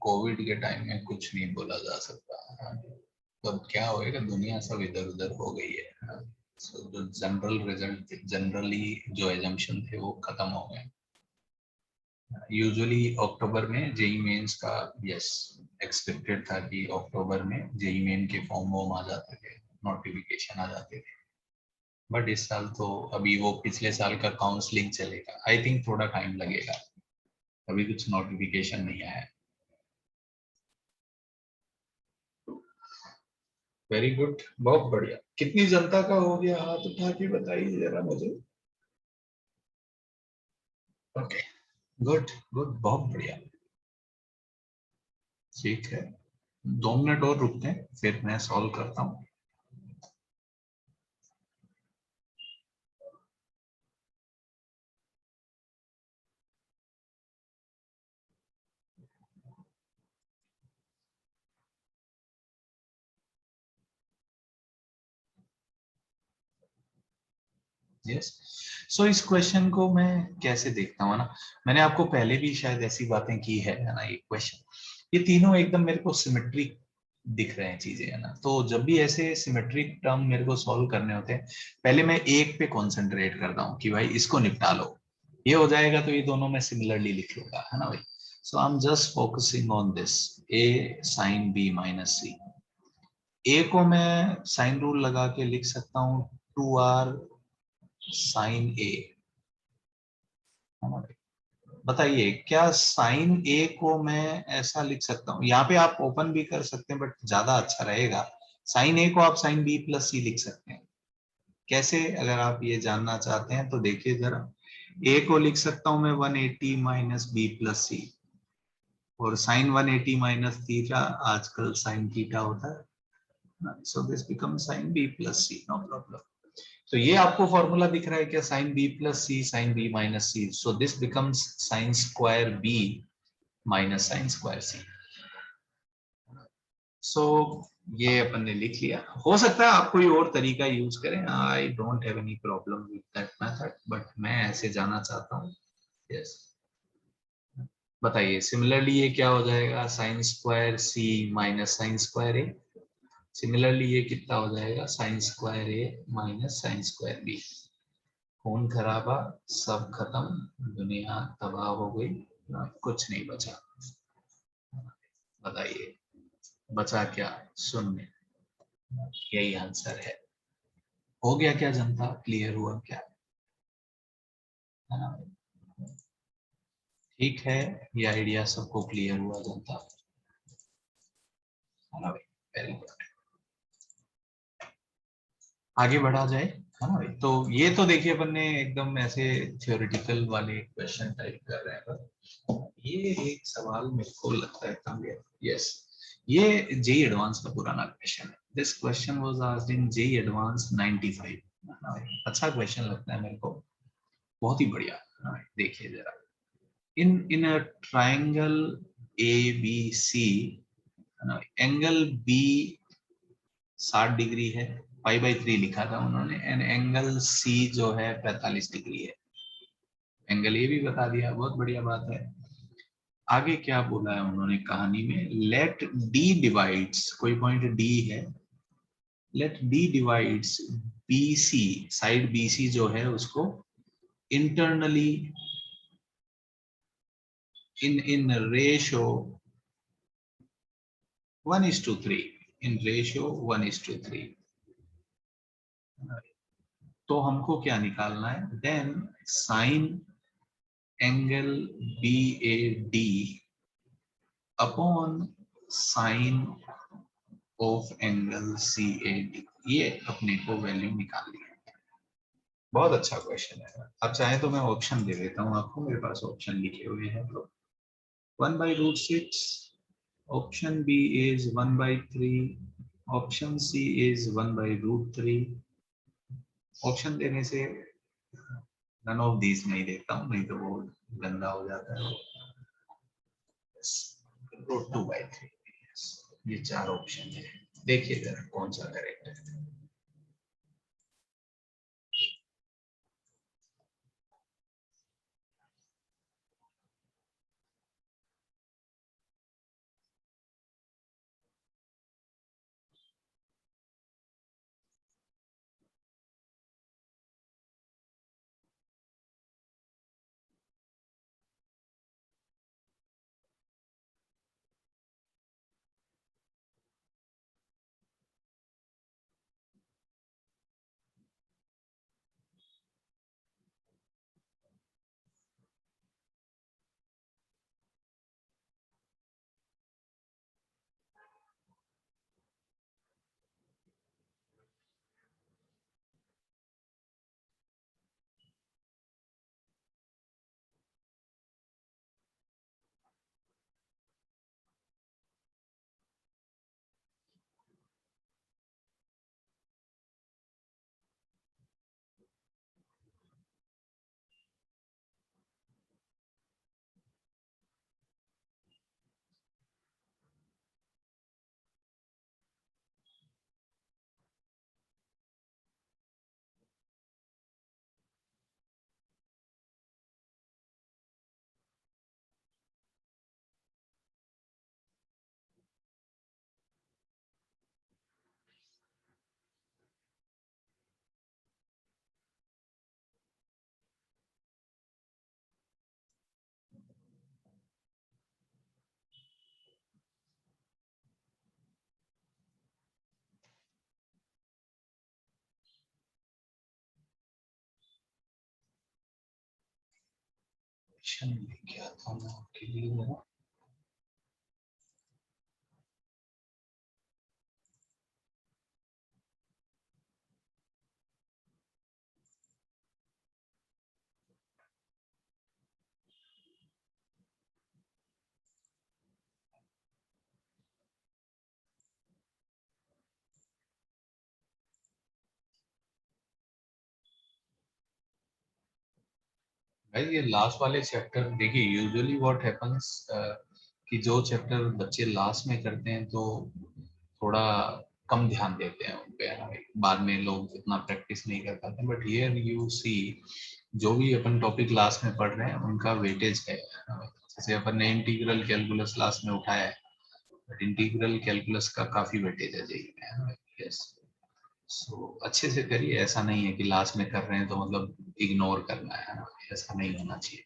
कोविड के टाइम में कुछ नहीं बोला जा सकता, तो क्या होएगा, दुनिया सब इधर उधर हो गई है। So, जो जनरल रिजल्ट, जनरली जो एजम्पशन थे वो खत्म हो गए। यूजुअली अक्टूबर में जेई मेंस का, यस, एक्सपेक्टेड था कि अक्टूबर में जेई मेन के फॉर्म वॉर्म आ जाते थे, नोटिफिकेशन आ जाते थे, बट इस साल तो अभी वो पिछले साल का काउंसलिंग चलेगा, आई थिंक थोड़ा टाइम लगेगा, अभी कुछ नोटिफिकेशन नहीं आया। वेरी गुड, बहुत बढ़िया। कितनी जनता का हो गया, हाथ उठा के बताइए जरा मुझे। ओके, गुड गुड, बहुत बढ़िया। ठीक है, 2 मिनट और रुकते हैं, फिर मैं सॉल्व करता हूँ। यस, सो इस क्वेश्चन को मैं कैसे देखता हूँ ना, मैंने आपको पहले भी शायद ऐसी बातें की है ना। ये क्वेश्चन, ये तीनों एकदम मेरे को सिमेट्रिक दिख रहे हैं चीजें, है ना। तो जब भी ऐसे सिमेट्रिक टर्म मेरे को सॉल्व करने होते हैं, पहले मैं एक पे कॉन्सेंट्रेट करता हूँ कि भाई इसको निपटा लो, ये हो जाएगा तो ये दोनों मैं सिमिलरली लिख लूंगा, है ना भाई। So I am just focusing on this, A sine B minus C. A को मैं साइन रूल लगा के लिख सकता हूँ 2r साइन ए। बताइए क्या साइन ए को मैं ऐसा लिख सकता हूँ, यहाँ पे आप ओपन भी कर सकते हैं बट ज्यादा अच्छा रहेगा। साइन ए को आप साइन बी प्लस सी लिख सकते हैं। कैसे, अगर आप ये जानना चाहते हैं तो देखिए जरा। ए को लिख सकता हूं मैं 180 माइनस बी प्लस सी, और साइन 180 माइनस थीटा आजकल साइन थीटा होता है, so this become sine B plus C, no problem. तो ये आपको फॉर्मूला दिख रहा है क्या, sine B plus C sine B minus C, so this becomes sine square B minus sine square C. सो ये अपन ने लिख लिया। हो सकता है आप कोई और तरीका यूज करें, I don't have any problem with that method, but मैं ऐसे जाना चाहता हूँ। यस, बताइए सिमिलरली ये क्या हो जाएगा, साइन स्क्वायर सी माइनस साइन स्क्वायर ए। सिमिलरली ये कितना हो जाएगा, sine square A minus sine square B. खून खराबा, सब खत्म, दुनिया तबाह हो गई, कुछ नहीं बचा। बताइए बचा क्या, शून्य। यही आंसर है। हो गया क्या जनता, क्लियर हुआ क्या, है ना। ठीक है, ये आइडिया सबको क्लियर हुआ जनता, है ना भाई। वेरी गुड, आगे बढ़ा जाए, है ना भाई। तो ये तो देखिए अपन ने एकदम ऐसे थ्योरेटिकल वाले क्वेश्चन टाइप कर रहे हैं, पर ये एक सवाल मेरे को लगता है कम गया। यस, ये जेई एडवांस का पुराना क्वेश्चन है। This question was asked in JEE advance 95, है ना भाई। अच्छा क्वेश्चन लगता है मेरे को, बहुत ही बढ़िया, है ना भाई। देखिए जरा, in a triangle ABC, है ना, एंगल बी 60 डिग्री है, पाई/3 लिखा था उन्होंने, एंड एंगल सी जो है 45 डिग्री है। एंगल ए भी बता दिया, बहुत बढ़िया बात है। आगे क्या बोला है उन्होंने कहानी में, लेट डी डिवाइड्स, कोई पॉइंट डी है, let D divides BC, side BC जो है उसको internally in ratio 1:3, in ratio 1:3। तो हमको क्या निकालना है, then sine angle B A D upon sine of angle C A D, ये अपने को वैल्यू निकालनी है। बहुत अच्छा क्वेश्चन है। अब चाहे तो मैं ऑप्शन दे देता हूँ आपको, मेरे पास ऑप्शन लिखे हुए हैं। तो 1/√6, option B is 1/3, option C is 1/√3। Option देने से नन ऑफ दीज नहीं देता हूँ, नहीं तो वो गंदा हो जाता है। √2/3, ये 4 ऑप्शन है, देखिए जरा कौन सा करेक्ट है। क्वेश्चन लेके आता हूँ मैं आपके लिए जरा। भाई ये लास्ट वाले चैप्टर देखिए, यूजुअली व्हाट हैपेंस कि जो चैप्टर बच्चे लास्ट में करते हैं तो थोड़ा कम ध्यान देते हैं उन पे, है ना भाई। बाद में लोग इतना प्रैक्टिस नहीं कर पाते, बट हियर यू सी जो भी अपन टॉपिक लास्ट में पढ़ रहे हैं उनका वेटेज है ना भाई। जैसे अपन ने इंटीग्रल कैलकुलस लास्ट में उठाया है, बट इंटीग्रल कैलकुलस का काफी वेटेज है जेई में, है ना भाई। यस, सो अच्छे से करिए, ऐसा नहीं है कि लास्ट में कर रहे हैं तो मतलब इग्नोर करना है ना, ऐसा नहीं होना चाहिए।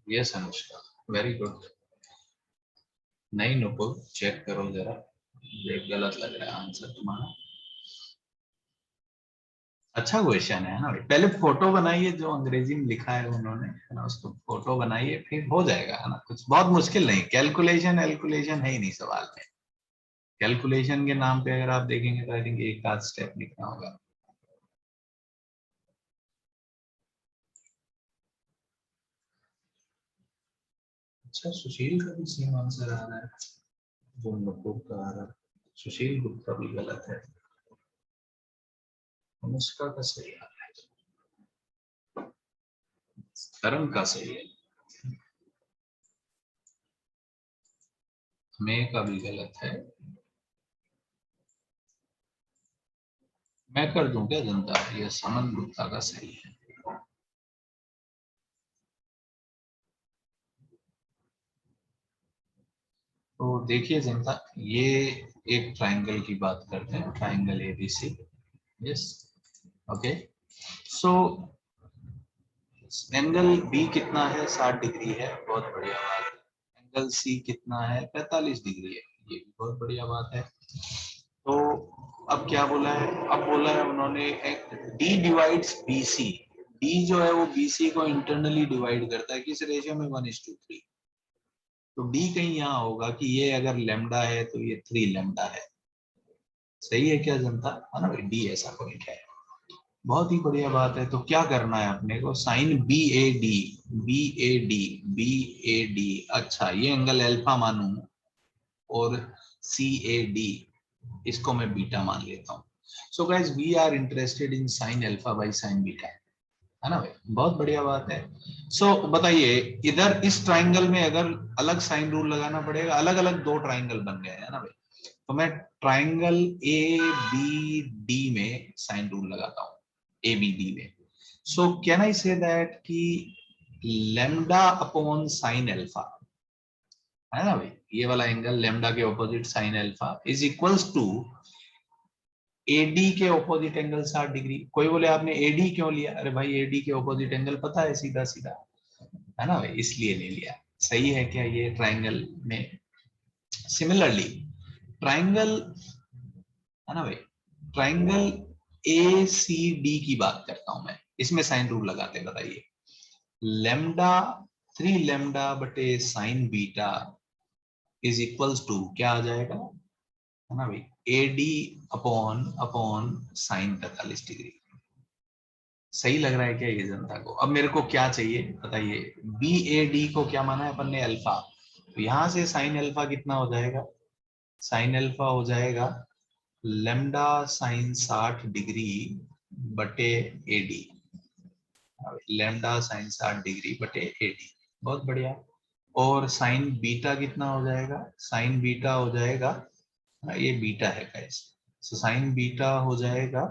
Yes Anushka, very good. नहीं नुपुर, चेक करो जरा, ये गलत लग रहा है आंसर तुम्हारा। अच्छा क्वेश्चन है ना भाई, पहले फोटो बनाइए जो अंग्रेजी में लिखा है उन्होंने, है ना, उसको फोटो बनाइए फिर हो जाएगा, है ना। कुछ बहुत मुश्किल नहीं, कैलकुलेशन एलकुलेशन है ही नहीं सवाल में। कैलकुलेशन के नाम पे अगर आप देखेंगे तो आई थिंक एक आध स्टेप लिखना होगा। अच्छा, सुशील का भी सेम आंसर आ रहा है जो नुपुर का आ रहा है। सुशील गुप्ता भी गलत है, अनुष्का का सही आ रहा है, करण का सही है, मे का भी गलत है। मैं कर दूं क्या जनता, ये समन गुप्ता का सही है। तो देखिए जनता, ये एक ट्रायंगल की बात करते हैं, triangle ABC. Yes, okay. So angle B कितना है, 60 डिग्री है, बहुत बढ़िया बात है। एंगल सी कितना है, 45 डिग्री है, ये भी बहुत बढ़िया बात है। तो अब क्या बोला है, अब बोला है उन्होंने डी डिवाइड्स बीसी। डी जो है वो बीसी को इंटरनली डिवाइड करता है, किस रेशियो में, 1:3। तो डी कहीं यहाँ होगा कि ये अगर लेमडा है तो ये 3 लेमडा है। सही है क्या जनता, है ना भाई, डी ऐसा पॉइंट है। बहुत ही बढ़िया बात है। तो क्या करना है अपने को, sine B A D, B A D, B A D, अच्छा ये एंगल अल्फा मानू और सी ए डी इसको मैं बीटा मान लेता हूँ। So guys we are interested in sine alpha by sine beta, है ना भाई, बहुत बढ़िया बात है। बताइए, इधर इस ट्राइंगल में अगर अलग साइन रूल लगाना पड़ेगा, अलग अलग दो ट्राइंगल बन गए, है ना भाई। तो मैं ट्राइंगल ए बी डी में साइन रूल लगाता हूँ, ए बी डी में। सो कैन आई से दैट कि लेमडा अपॉन साइन अल्फा, है ना भाई, ये वाला एंगल लेमडा के opposite sine alpha is equals to AD के ऑपोजिट एंगल 60 डिग्री। कोई बोले आपने एडी क्यों लिया, अरे भाई एडी के ऑपोजिट एंगल पता है, सीधा सीधा, है ना भाई, इसलिए ले लिया। सही है क्या ये ट्राइंगल में। सिमिलरली ट्राइंगल, है ना भाई, ट्राइंगल ए सी डी की बात करता हूं मैं, इसमें साइन रूल लगाते हैं, बताइए। लेमडा, 3 लेमडा बटे sine beta is equals to क्या आ जाएगा, है ना भाई, A D upon upon sine 45 degree. सही लग रहा है क्या ये जनता को। अब मेरे को क्या चाहिए बताइए, बी ए डी को क्या माना है अपन ने, अल्फा। तो यहां से साइन अल्फा कितना हो जाएगा, साइन अल्फा हो जाएगा लेमडा साइन 60 डिग्री बटे A D, lambda sine 60 degree बटे ए डी, बहुत बढ़िया। और साइन बीटा कितना हो जाएगा, साइन बीटा हो जाएगा, ये बीटा है गाइस, सो साइन बीटा हो जाएगा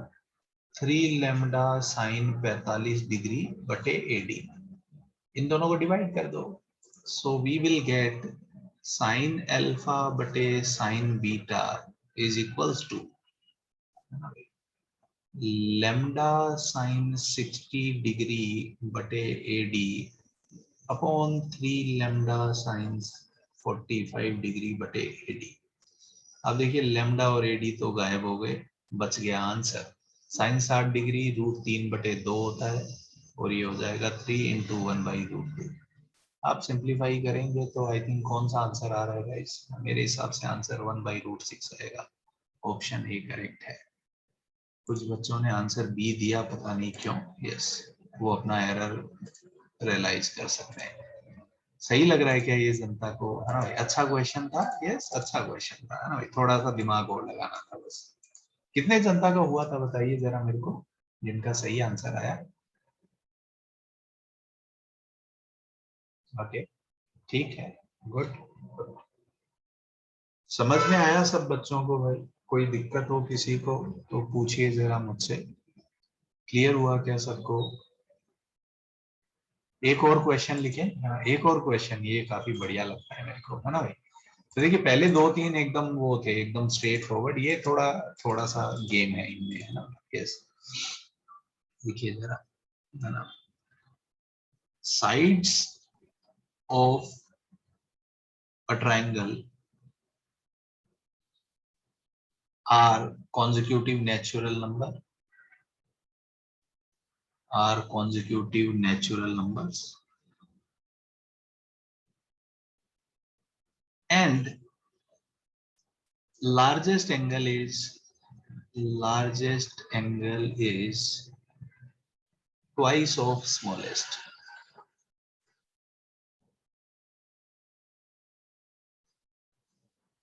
3 लेमडा साइन 45 डिग्री बटे ए डी। इन दोनों को डिवाइड कर दो, so we will get sine alpha बटे sine beta is equals to lambda sine 60 degree बटे A D upon 3 lambda sines 45 degree बटे एडी। अब देखिए लैम्डा और एडी तो गायब हो गए, बच गया आंसर साइन 60 डिग्री √3/2 होता है और ये हो जाएगा 3 × 1/√2। आप सिंप्लीफाई करेंगे तो आई थिंक कौन सा आंसर आ रहा है इस मेरे हिसाब से आंसर 1/√6 रहेगा। ऑप्शन ए करेक्ट है। कुछ बच्चों ने आंसर बी दिया, पता नहीं क्यों। यस, वो अपना एरर रियलाइज कर सकते हैं। सही लग रहा है क्या ये जनता को, है ना भाई? अच्छा क्वेश्चन था। यस, अच्छा क्वेश्चन था, है ना भाई? थोड़ा सा दिमाग और लगाना था बस। कितने जनता का हुआ था बताइए जरा मेरे को, जिनका सही आंसर आया। ओके, ठीक है, गुड। समझ में आया सब बच्चों को भाई? कोई दिक्कत हो किसी को तो पूछिए जरा मुझसे। क्लियर हुआ क्या सबको? एक और क्वेश्चन लिखें। हाँ, एक और क्वेश्चन, ये काफी बढ़िया लगता है मेरे को, है ना भाई? तो देखिए पहले 2-3 एकदम वो थे, एकदम स्ट्रेट फॉरवर्ड। ये थोड़ा थोड़ा सा गेम है इनमें, है ना? यस, देखिए जरा, है ना? Sides of a triangle are consecutive natural number, are consecutive natural numbers, and largest angle is twice of smallest।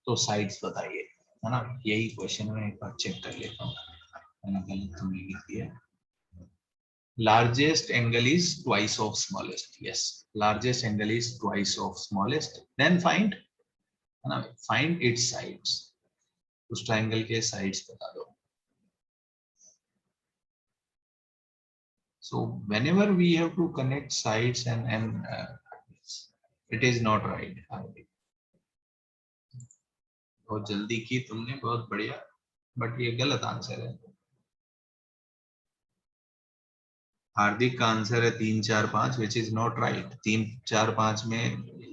तो साइड्स बताइए, है ना? यही क्वेश्चन में एक बार चेक कर लेता हूँ, मैंने गलत तो नहीं लिख दिया। Largest angle is twice of smallest। Yes, largest angle is twice of smallest। Then find, है ना? Find its sides। उस ट्रायंगल के साइड्स बता दो। So whenever we have to connect sides and it is not right। बहुत जल्दी की तुमने, बहुत बढ़िया, बट ये गलत आंसर है। हार्दिक का आंसर है 3 4 5, विच इज नॉट राइट। 3 4 5 में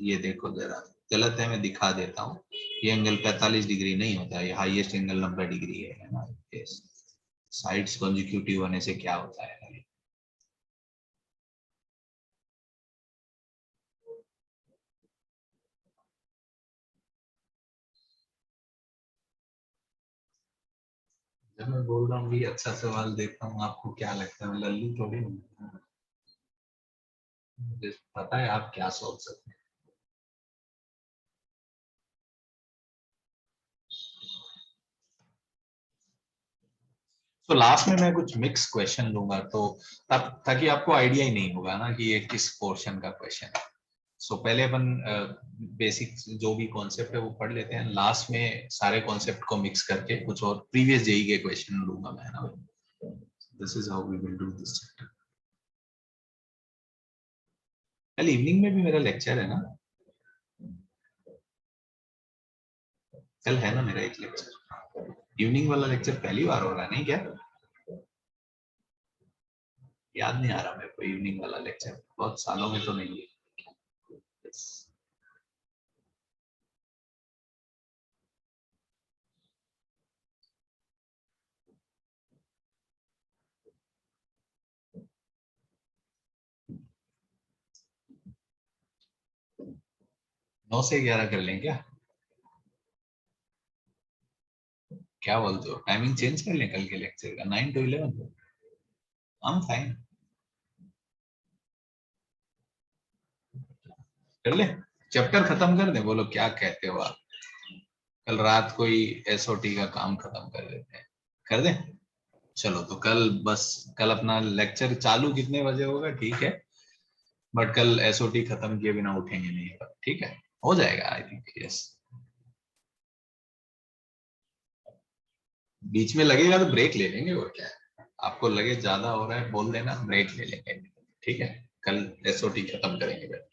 ये देखो जरा, गलत है, मैं दिखा देता हूँ। ये एंगल 45 डिग्री नहीं होता, ये हाईएस्ट एंगल 90 डिग्री है ना? यस, साइड्स कॉन्जिक्यूटिव होने से क्या होता है? जब मैं बोल रहा हूँ भी अच्छा सवाल देता हूँ, आपको क्या लगता है? मैं लल्लू थोड़ी हूँ, मुझे पता है आप क्या सोच सकते हैं। तो लास्ट में मैं कुछ मिक्स क्वेश्चन लूंगा, तो तब ताकि आपको आइडिया ही नहीं होगा ना कि ये किस पोर्शन का क्वेश्चन है। सो पहले अपन बेसिक जो भी कॉन्सेप्ट है वो पढ़ लेते हैं, लास्ट में सारे कॉन्सेप्ट को मिक्स करके कुछ और प्रीवियस जेई के क्वेश्चन लूंगा मैं, ना? This is how we will do this chapter. कल इवनिंग में भी मेरा लेक्चर है ना? कल है ना मेरा एक लेक्चर, इवनिंग वाला लेक्चर पहली बार हो रहा है नहीं क्या? याद नहीं आ रहा मेरे को, इवनिंग वाला लेक्चर बहुत सालों में तो नहीं है। Yes। 9 से 11 कर लें क्या? क्या बोलते हो? टाइमिंग चेंज कर लें कल के लेक्चर का, 9 to 11? आई एम फाइन, कर ले। चैप्टर खत्म कर दे, बोलो क्या कहते हो आप? कल रात को ही एसओटी का काम खत्म कर देते हैं, कर दे। चलो तो कल बस, कल अपना लेक्चर चालू कितने बजे होगा ठीक है, बट कल एसओटी खत्म किए बिना उठेंगे नहीं, ठीक है? हो जाएगा आई थिंक। यस, बीच में लगेगा तो ब्रेक ले लेंगे, और क्या है? आपको लगे ज्यादा हो रहा है, बोल देना, ब्रेक ले लेंगे, ठीक है? कल एसओटी खत्म करेंगे फिर।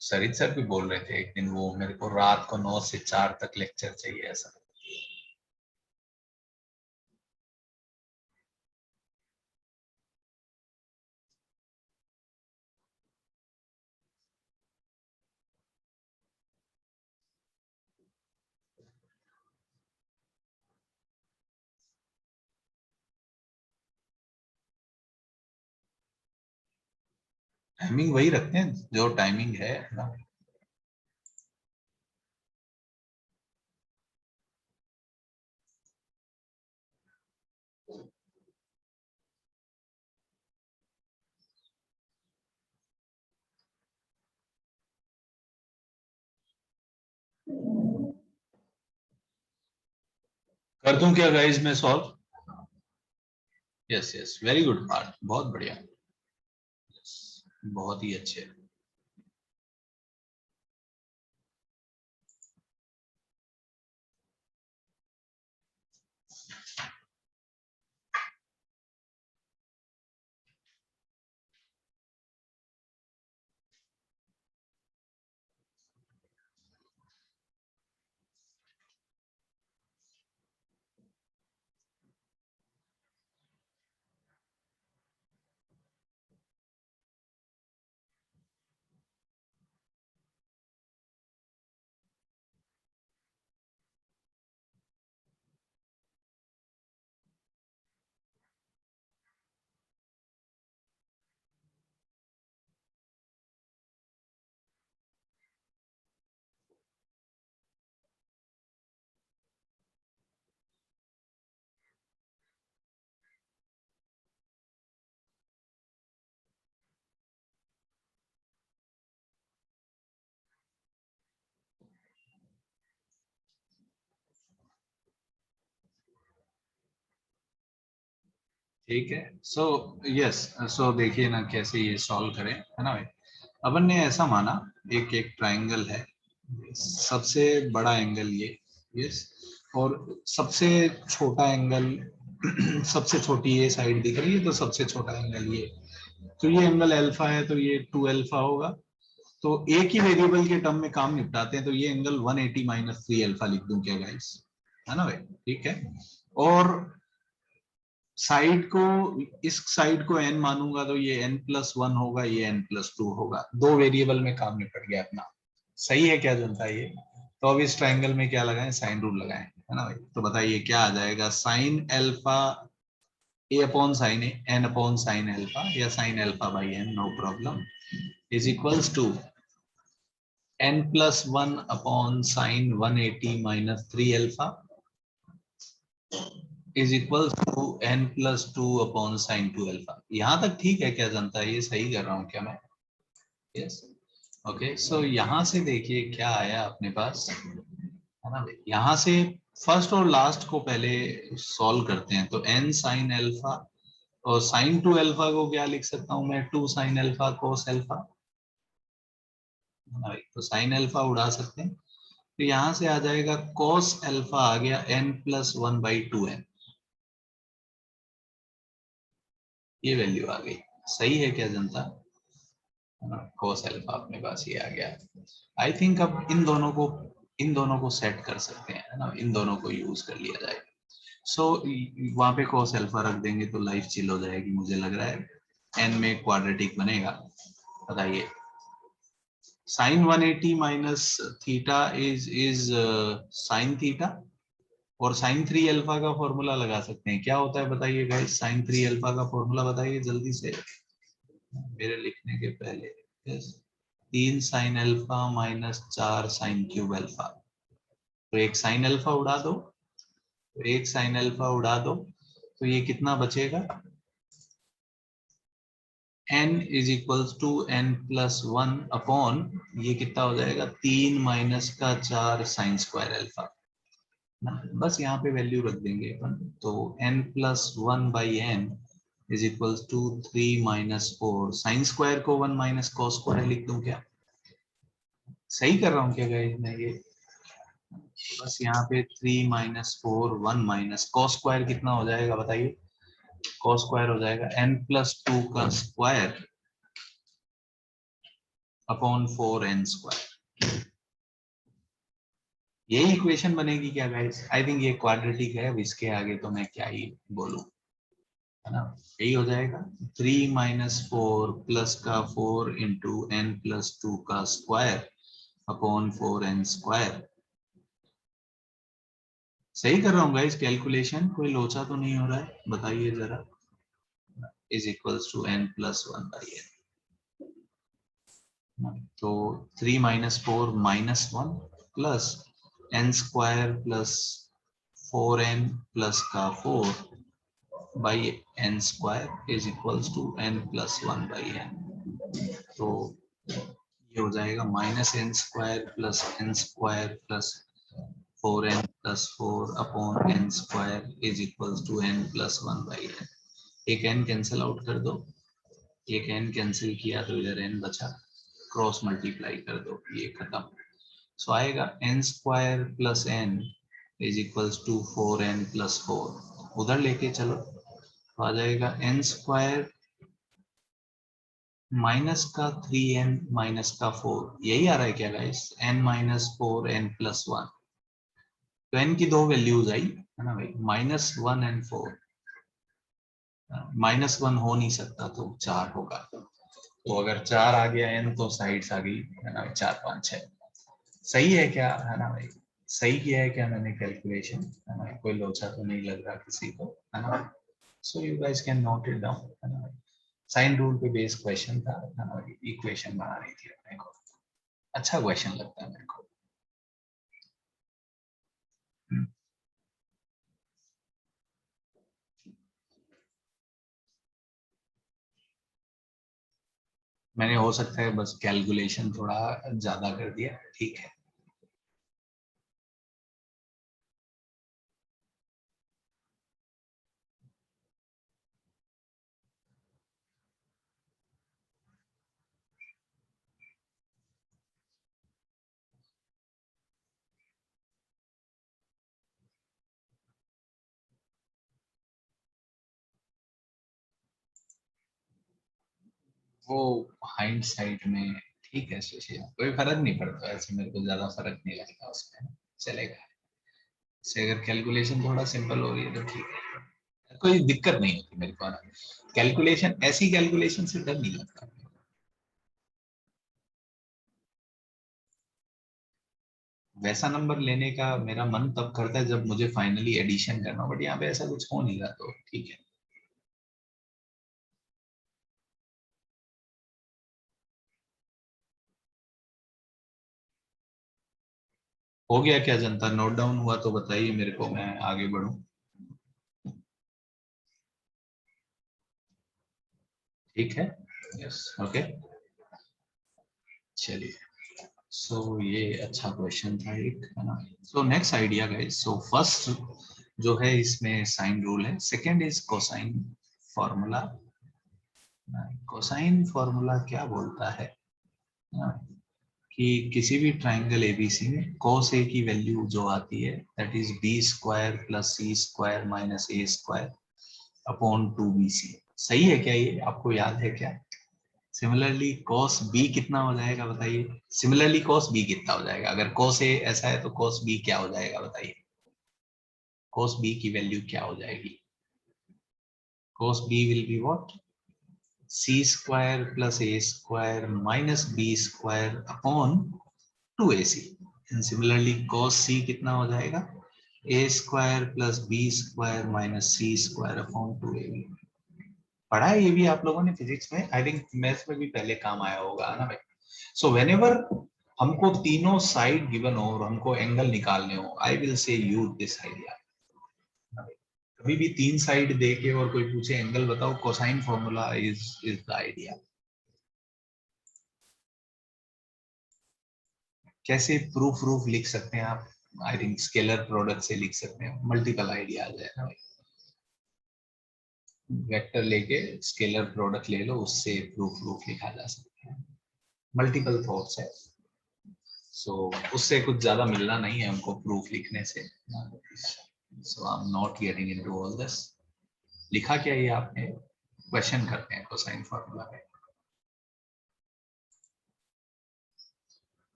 सरित सर भी बोल रहे थे एक दिन, वो मेरे को रात को 9 से 4 तक लेक्चर चाहिए ऐसा। टाइमिंग वही रखते हैं जो टाइमिंग है ना। कर दूं क्या गाइस मैं solve? Yes yes, very good part, बहुत बढ़िया। Yes, बहुत ही अच्छे। ठीक है, सो यस, सो देखिए ना कैसे ये सॉल्व करें, है ना भाई। अपन ने ऐसा माना एक एक ट्राइंगल है, सबसे बड़ा एंगल ये, यस, और सबसे छोटा एंगल सबसे छोटी ये साइड दिख रही है तो सबसे छोटा एंगल ये, तो ये एंगल अल्फा है तो ये 2 अल्फा होगा। तो एक ही वेरिएबल के टर्म में काम निपटाते हैं, तो ये एंगल 180 माइनस 3 अल्फा लिख दूं क्या गाइस, है ना भाई, ठीक है। और साइड को, इस साइड को n मानूंगा तो ये n+1 होगा, ये n+2 होगा, दो वेरिएबल में काम निपट गया अपना। सही है क्या जनता ये? तो अब इस ट्रायंगल में क्या लगाएं, साइन रूल लगाएं, है ना भाई। तो बताइए क्या आ जाएगा, sine alpha a upon sine A, n upon sine alpha, या sine alpha by n, no problem, is equals to n+1 upon sine 180 minus 3 alpha is equal to n+2 upon sine 2 alpha. यहां तक ठीक है क्या जनता, ये सही कर रहा हूं क्या मैं? Yes, okay. सो यहां से देखिए क्या आया अपने पास, है ना। यहां से फर्स्ट और लास्ट को पहले सॉल्व करते हैं, तो n साइन अल्फा और साइन 2 अल्फा को क्या लिख सकता हूं मैं, 2 साइन अल्फा कोस अल्फा, है ना भाई। तो साइन अल्फा उड़ा सकते हैं, तो यहां से आ जाएगा कोस अल्फा, आ गया n+1/2n, ये वैल्यू आ गई। सही है क्या जनता? कोस अल्फा अपने पास ये आ गया। आई थिंक अब इन दोनों को सेट कर सकते हैं, है ना, इन दोनों को यूज कर लिया जाएगा। सो वहां पे कोस अल्फा रख देंगे तो लाइफ चिल हो जाएगी, मुझे लग रहा है एन में क्वाड्रेटिक बनेगा। बताइए, sine 180 minus theta is sine theta, और साइन 3 अल्फा का फॉर्मूला लगा सकते हैं, क्या होता है बताइए गाइस, साइन 3 अल्फा का फॉर्मूला बताइए जल्दी से मेरे लिखने के पहले। Yes, 3 sine alpha minus 4 sine cube alpha, तो एक साइन अल्फा उड़ा दो, तो एक साइन अल्फा उड़ा दो, तो ये कितना बचेगा, n is equals to n+1 upon, ये कितना हो जाएगा, 3 माइनस का 4 साइन स्क्वायर अल्फा, बस यहाँ पे वैल्यू रख देंगे अपन। तो n+1/n is equals to 3 minus 4 sine square को 1 माइनस कॉस स्क्वायर लिख दूं क्या? सही कर रहा हूँ क्या गाइस मैं ये? बस यहाँ पे 3 - 4 1 माइनस कॉस स्क्वायर कितना हो जाएगा बताइए, कॉस स्क्वायर हो जाएगा n+2 का स्क्वायर अपॉन 4n स्क्वायर। यही इक्वेशन बनेगी क्या गाइस? आई थिंक ये क्वाड्रेटिक है, अब इसके आगे तो मैं क्या ही बोलूं, है ना। यही हो जाएगा 3 - 4 प्लस का 4 इंटू n+2 का स्क्वायर अपॉन 4n स्क्वायर। सही कर रहा हूँ गाइस कैलकुलेशन, कोई लोचा तो नहीं हो रहा है बताइए जरा, इज इक्वल्स टू n+1/n। तो 3 - 4 -1 plus n square plus 4n plus का 4 by n square is equals to n plus 1 by n। तो ये हो जाएगा -n square plus n square plus 4n plus 4 upon n square is equals to n plus 1 by n। एक n cancel out कर दो, एक n cancel किया तो इधर n बचा, क्रॉस मल्टीप्लाई कर दो, ये खत्म। सो आएगा n square plus n is equals to 4n plus 4, उधर लेके चलो तो आ जाएगा n स्क्वायर माइनस का 3n माइनस का 4, यही आ रहा है क्या guys, n minus 4n plus 1। तो n की दो वैल्यूज आई है ना भाई, -1 एंड 4। -1 हो नहीं सकता तो 4 होगा, तो अगर 4 आ गया n तो साइड्स आ गई है ना, 4 5 6। सही है क्या है ना भाई, सही किया है क्या मैंने कैलकुलेशन, है ना, कोई लोचा तो नहीं लग रहा किसी को, है ना। So you guys can note it down, है ना। साइन रूल पे बेस्ड क्वेश्चन था, है ना, इक्वेशन बनानी थी अपने को। अच्छा क्वेश्चन लगता है मेरे को। मैंने हो सकता है बस कैलकुलेशन थोड़ा ज्यादा कर दिया, ठीक है। वो हाइंड साइड में ठीक है सुशील, कोई फर्क नहीं पड़ता ऐसे, मेरे को ज्यादा फर्क नहीं लगता उसमें, चलेगा। से अगर कैलकुलेशन थोड़ा सिंपल हो रही है तो ठीक है, कोई दिक्कत नहीं होती मेरे को। कैलकुलेशन, ऐसी कैलकुलेशन से डर नहीं लगता। वैसा नंबर लेने का मेरा मन तब करता है जब मुझे फाइनली एडिशन करना हो, बट यहाँ पे ऐसा कुछ हो नहीं रहा तो ठीक है। हो गया क्या जनता, नोट डाउन हुआ तो बताइए मेरे को, मैं आगे बढ़ूं। ठीक है, यस ओके, चलिए। सो ये अच्छा क्वेश्चन था एक, है ना। So next idea guys, so first जो है इसमें साइन रूल है, second is cosine formula. Cosine formula क्या बोलता है ना, कि किसी भी ट्राइंगल एबीसी में cos a की वैल्यू जो आती है that is B square plus C square minus A square upon 2bc। सही है क्या, ये आपको याद है क्या। सिमिलरली cos b कितना हो जाएगा बताइए, सिमिलरली cos b कितना हो जाएगा, अगर cos a ऐसा है तो cos b क्या हो जाएगा बताइए, cos b की वैल्यू क्या हो जाएगी। cos b will be what, c square plus a square minus b square upon 2ac। And similarly cos c कितना हो जाएगा, a square plus b square minus c square upon 2ab। पढ़ा है ये भी आप लोगों ने फिजिक्स में, आई थिंक मैथ्स में भी पहले काम आया होगा ना भाई। सो व्हेनेवर हमको तीनों साइड गिवन हो और हमको एंगल निकालने हो, I will say use this idea. कभी भी तीन साइड दे के और कोई पूछे एंगल बताओ, cosine formula is the idea. कैसे प्रूफ प्रूफ लिख सकते हैं आप, आई थिंक स्केलर प्रोडक्ट से लिख सकते हैं, मल्टीपल आइडिया आ जाएगा भाई। वेक्टर लेके स्केलर प्रोडक्ट ले लो, उससे प्रूफ प्रूफ लिखा जा सकता है, मल्टीपल थॉट्स है। सो उससे कुछ ज्यादा मिलना नहीं है हमको प्रूफ लिखने से। So I am not getting into all this. लिखा क्या ये आपने, क्वेश्चन करते हैं कोसाइन फॉर्मूला में।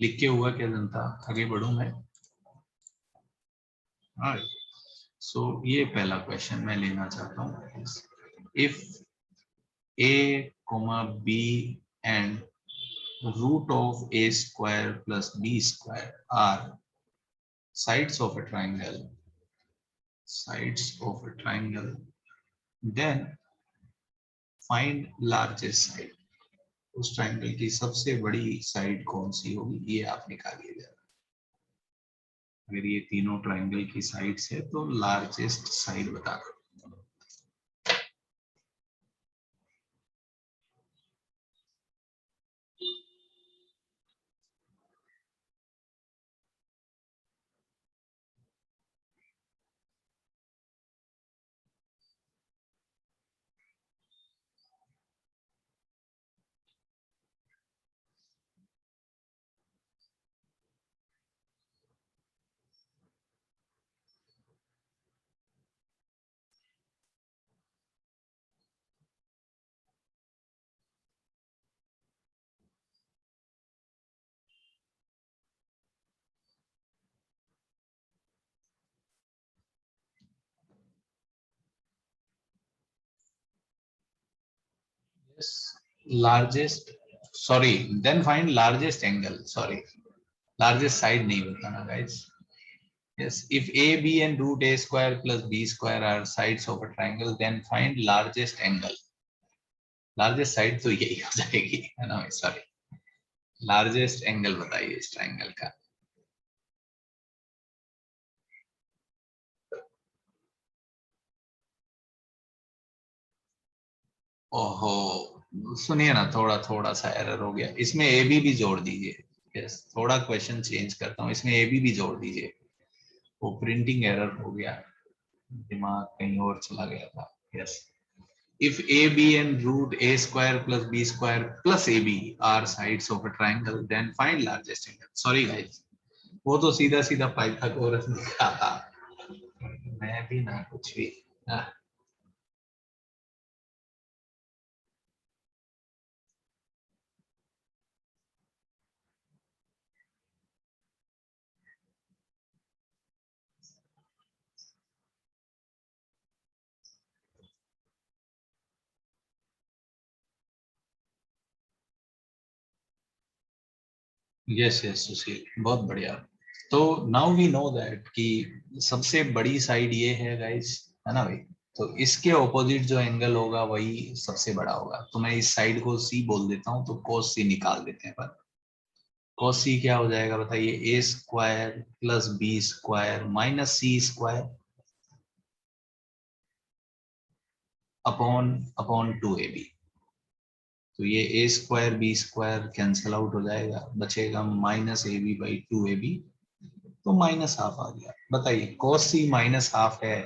लिख के हुआ क्या जनता, आगे बढ़ूं मैं। हाँ, सो ये पहला क्वेश्चन मैं लेना चाहता हूँ। If a comma b and root of a square plus b square are sides of a triangle, sides of a triangle, then find largest side, उस ट्रायंगल की सबसे बड़ी साइड कौन सी होगी, ये आप निकालिएगा। अगर ये तीनों ट्रायंगल की साइड्स है तो लार्जेस्ट साइड बता दो। Largest, sorry, then find largest angle, sorry largest side नहीं बताना guys. Yes, if A, B and root A square plus B square are sides of a triangle, then find largest angle. Largest side तो यही हो जाएगी, है ना, sorry, largest angle बताइए इस ट्रायंगल का। ओहो, सुनिए ना, थोड़ा थोड़ा सा एरर हो गया इसमें, ए बी भी जोड़ दीजिए। यस, थोड़ा क्वेश्चन चेंज करता हूँ, इसमें ए बी भी जोड़ दीजिए, वो प्रिंटिंग एरर हो गया, दिमाग कहीं और चला गया था। Yes, if AB and root A square plus B square plus AB are sides of a triangle, then find largest angle. Sorry guys, वो तो सीधा सीधा पाइथागोरस लिखा था, मैं भी ना कुछ भी। यस यस सुशील, बहुत बढ़िया। तो नाउ वी नो दैट कि सबसे बड़ी साइड ये है गाइस, है ना भाई, तो इसके ऑपोजिट जो एंगल होगा वही सबसे बड़ा होगा, तो मैं इस साइड को सी बोल देता हूँ, तो cos सी निकाल देते हैं। पर cos सी क्या हो जाएगा बताइए, A square plus B square minus C square upon upon 2ab। तो ये A square B square cancel out हो जाएगा, बचेगा minus A B by 2ab, तो माइनस हाफ आ गया। बताइए cos सी माइनस हाफ है,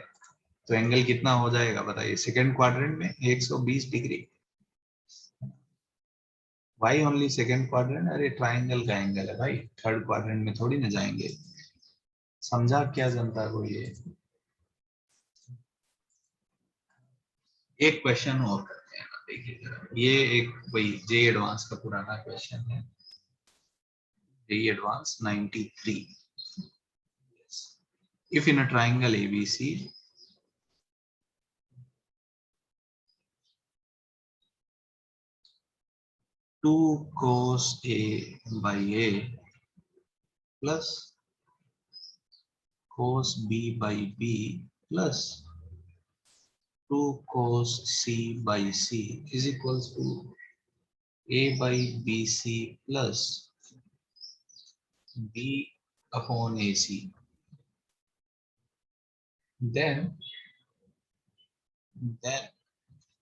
तो एंगल कितना हो जाएगा बताइए, सेकेंड क्वाड्रेंट में 120 degree. Why only second quadrant, अरे ट्राइंगल का एंगल है भाई, थर्ड क्वाड्रेंट में थोड़ी ना जाएंगे। समझा क्या जनता को ये? एक क्वेश्चन और करते हैं ना, देखिए जरा, ये एक वही जे एडवांस का पुराना क्वेश्चन है, J advance 93। If in a triangle ABC, 2 cos a by a plus cos b by b plus 2 cos c by c is equals to a by bc plus b upon ac, then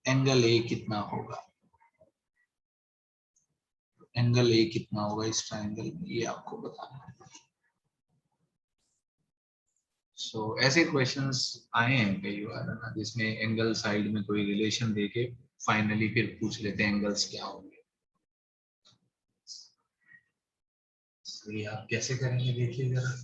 angle A कितना होगा, angle A कितना होगा इस triangle में, ये आपको बताना है। सो ऐसे क्वेश्चंस आए हैं कई बार, है ना, जिसमें एंगल साइड में कोई रिलेशन देके फाइनली फिर पूछ लेते हैं एंगल्स क्या होंगे। तो ये आप कैसे करेंगे देखिए जरा।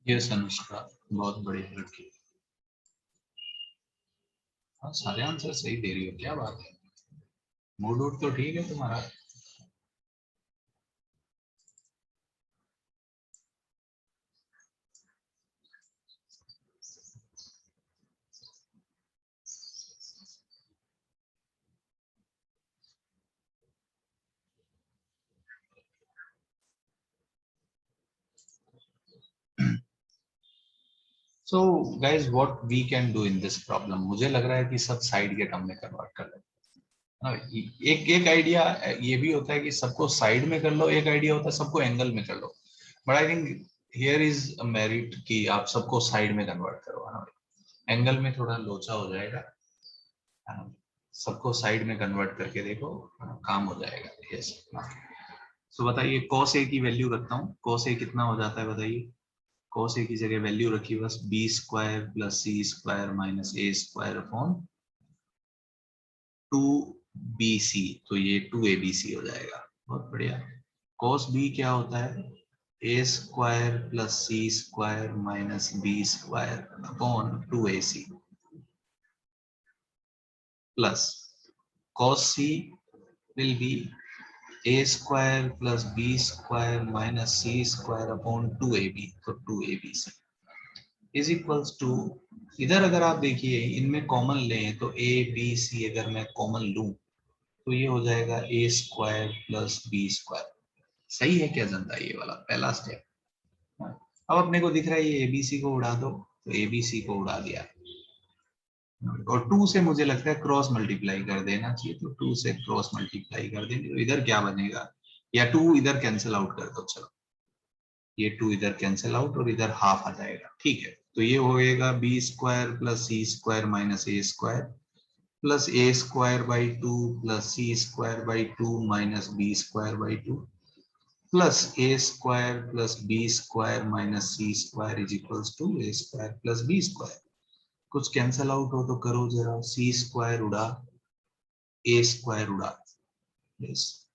ये अनुष्का बहुत बड़ी लड़की। हाँ, सारे आंसर सही दे रही हो, क्या बात है। मूड वूड तो ठीक है तुम्हारा। So guys what we can do in this problem, मुझे लग रहा है कि सब साइड के टर्म में कन्वर्ट कर लेते हैं। हाँ, एक एक आइडिया ये भी होता है कि सबको साइड में कर लो, एक आइडिया होता है सबको एंगल में कर लो। But I think here is a merit कि आप सबको साइड में कन्वर्ट करो, है ना। एंगल में थोड़ा लोचा हो जाएगा, है ना। सबको साइड में कन्वर्ट करके देखो, काम हो जाएगा। यस। तो बताइए cos a की वैल्यू रखता हूँ, cos a कितना हो जाता है बताइए। cos a की जगह वैल्यू रखी बस B square plus C square minus A square upon 2bc, तो ये 2abc हो जाएगा। बहुत बढ़िया। cos b क्या होता है, A square plus C square minus B square upon 2ac plus cos c will be a square plus b square minus c square upon 2ab, तो 2abc इज इक्वल्स टू, इधर अगर आप देखिए इनमें common लें तो ए बी सी अगर मैं कॉमन लूं तो ये हो जाएगा ए स्क्वायर प्लस बी स्क्वायर। सही है क्या जनता, ये वाला पहला स्टेप। अब अपने को दिख रहा है ये एबीसी को उड़ा दो, तो एबीसी को उड़ा दिया, और टू से मुझे लगता है क्रॉस मल्टीप्लाई कर देना चाहिए, तो टू से क्रॉस मल्टीप्लाई कर देंगे तो इधर क्या बनेगा, या टू इधर कैंसिल आउट कर दो, चलो ये टू इधर कैंसिल आउट और इधर हाफ आ जाएगा, ठीक है। तो ये होएगा B square plus C square minus A square plus A square by two plus C square by two minus B square by two plus A square plus B square minus C square is equals to A square plus B square. कुछ cancel out हो तो करो जरा, सी square उड़ा, ए square उड़ा, yes.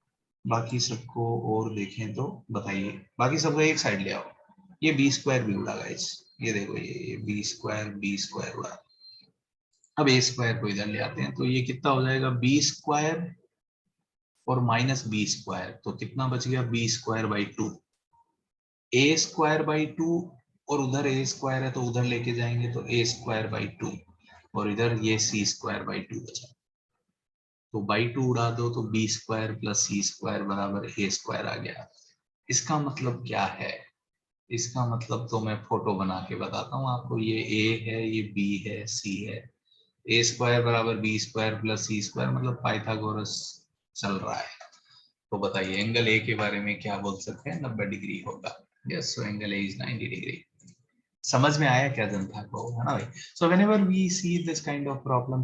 बाकी सबको और देखें तो बताइए, बाकी सबको एक साइड ले आओ। ये बी स्क्वायर भी उड़ा गाइस, ये देखो ये बी स्क्वायर उड़ा। अब ए स्क्वायर को इधर ले आते हैं तो ये कितना हो जाएगा, बी स्क्वायर और माइनस बी स्क्वायर, तो कितना बच गया, B square by two, A square by two, और उधर ए स्क्वायर है तो उधर लेके जाएंगे तो ए स्क्वायर बाई टू, और इधर ये सी स्क्वायर बाई टू बचा, तो बाई टू उड़ा दो तो B square plus C square बराबर ए स्क्वायर आ गया। इसका मतलब क्या है, इसका मतलब तो मैं फोटो बना के बताता हूँ आपको, ये ए है, ये बी है, सी है, ए स्क्वायर बराबर B square plus C square, मतलब पाइथागोरस चल रहा है। तो बताइए एंगल ए के बारे में क्या बोल सकते हैं, 90 डिग्री होगा। Yes, so angle A is 90 degree. समझ में आया क्या जनता को, है ना भाई। So whenever we see this kind of problem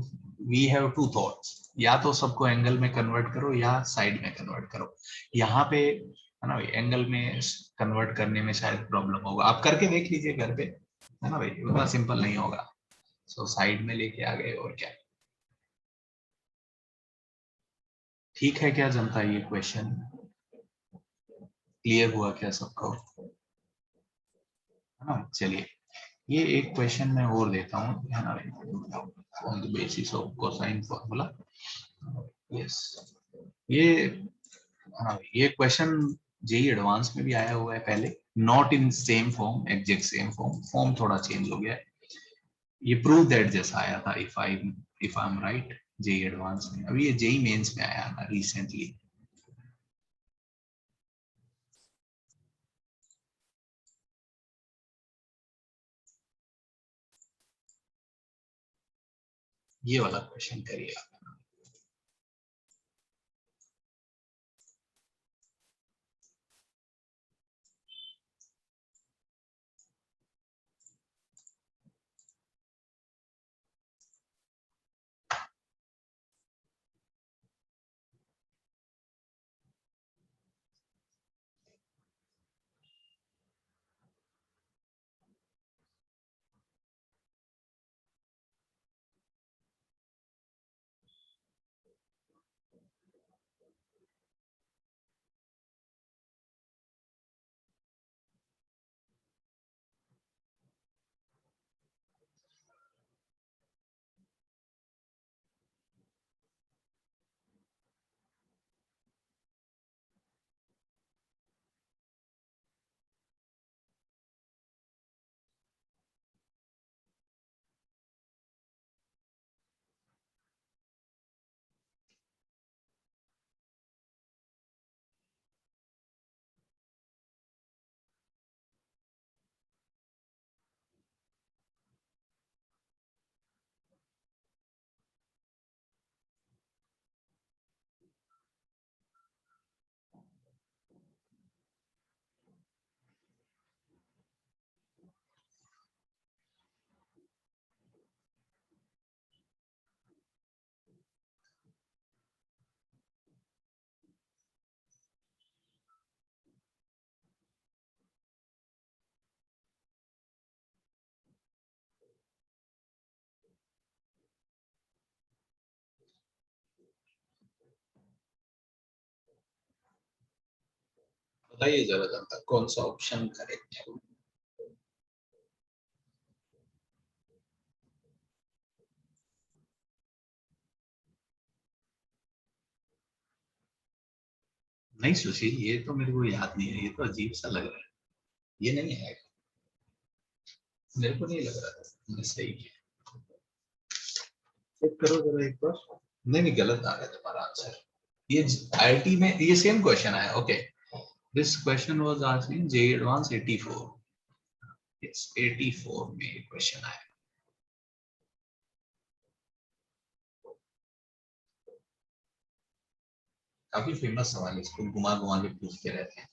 we have two thoughts, या तो सबको एंगल में कन्वर्ट करो या साइड में कन्वर्ट करो। यहाँ पे है ना भाई, एंगल में कन्वर्ट करने में शायद प्रॉब्लम होगा, आप करके देख लीजिए घर पे, है ना भाई, उतना सिंपल नहीं होगा। सो साइड में लेके आ गए, और क्या। ठीक है क्या जनता, ये क्वेश्चन क्लियर हुआ क्या सबको, है ना। चलिए ये एक क्वेश्चन मैं और देता हूँ, है ना भाई, on the basis of cosine formula. Yes, ये, हाँ ये क्वेश्चन जेई एडवांस में भी आया हुआ है पहले, not in same form, exact same form, form थोड़ा चेंज हो गया है। ये प्रूव दैट जैसा आया था, if I am right, JEE advance में। अभी ये जेई मेंस में आया ना रिसेंटली। ये वाला क्वेश्चन करिए आप। बताइए जरा जनता कौन सा ऑप्शन करेक्ट है। नहीं सुशील, ये तो मेरे को याद नहीं है, ये तो अजीब सा लग रहा है, ये नहीं है, मेरे को नहीं लग रहा था मैंने सही किया। चेक करो जरा एक बार। नहीं नहीं, गलत आ रहा है तुम्हारा आंसर। ये आईआईटी में ये सेम क्वेश्चन आया। Okay, this question was asking J advance 84। Yes, 84 में क्वेश्चन आया। काफी फेमस सवाल है, इसको घुमा घुमा के पूछते रहते हैं।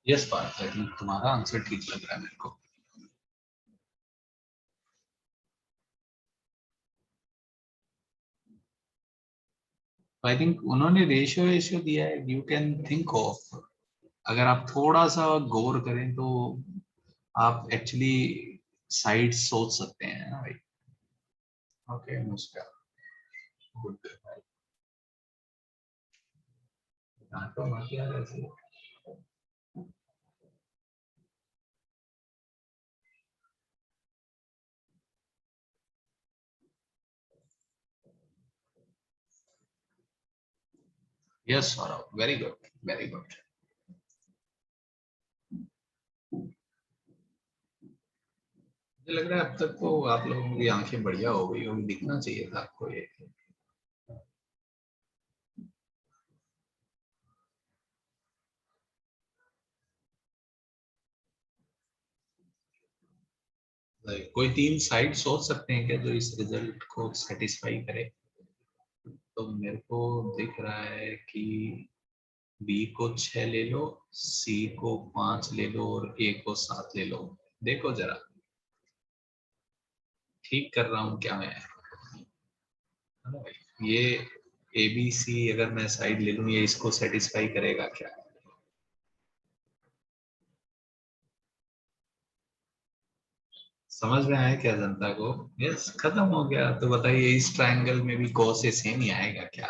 यस पार्थ, आई थिंक तुम्हारा आंसर ठीक लग रहा है मेरे को। आई थिंक उन्होंने रेशियो रेशियो दिया है, यू कैन थिंक ऑफ। अगर आप थोड़ा सा गौर करें तो आप एक्चुअली साइड सोच सकते हैं ना भाई। ओके मुस्का, गुड भाई, डांटो मत यार ऐसे। Yes Saurabh, very good, very good. मुझे लग रहा है अब तक तो आप लोगों की आंखें बढ़िया हो गई होगी, दिखना चाहिए था आपको ये। कोई तीन साइड सोच सकते हैं क्या जो इस रिजल्ट को सेटिस्फाई करे। तो मेरे को दिख रहा है कि बी को 6 ले लो, सी को 5 ले लो और ए को 7 ले लो। देखो जरा, ठीक कर रहा हूँ क्या मैं, है ना भाई? ये ए बी सी अगर मैं साइड ले लूँ, ये इसको सेटिस्फाई करेगा क्या? समझ में आया क्या जनता को? यस, खत्म हो गया। तो बताइए इस ट्रायंगल में भी cos से सेम ही आएगा क्या,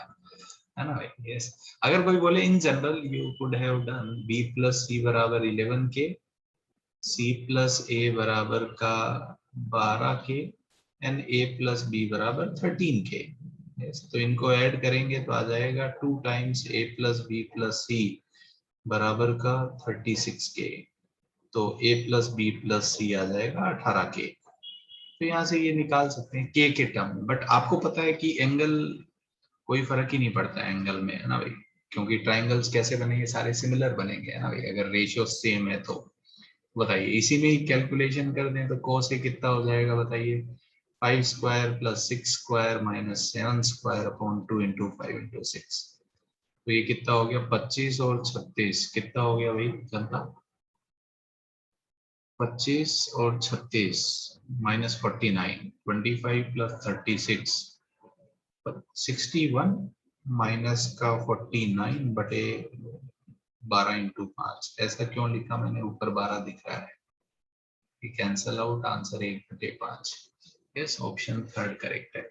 है ना भाई? यस। अगर कोई बोले in general you could have done B plus C बराबर 11 के, सी प्लस ए बराबर का 12 के, एंड ए प्लस बी बराबर 13 के। यस, तो इनको ऐड करेंगे तो आ जाएगा 2 टाइम्स ए प्लस बी प्लस सी बराबर का 36 के। तो ए प्लस बी प्लस सी आ जाएगा 18 के। तो यहाँ से ये निकाल सकते हैं के टर्म में। बट आपको पता है कि एंगल कोई फर्क ही नहीं पड़ता एंगल में, है ना भाई? क्योंकि ट्राइंगल्स कैसे बनेंगे, सारे सिमिलर बनेंगे, है ना भाई? अगर रेशियो सेम है तो बताइए, इसी में ही कैलकुलेशन कर दें तो cos से कितना हो जाएगा बताइए? 5 square plus 6 square minus 7 square upon 2 into 5 into 6। तो ये कितना हो गया? 25 और 36 कितना हो गया भाई जनता? 25 और 36 -49, 25 प्लस 36, 61 माइनस का 49/12 इंटू 5। ऐसा क्यों लिखा मैंने? ऊपर 12 दिख रहा है, ये cancel out, answer 1/5। Yes, option third correct है।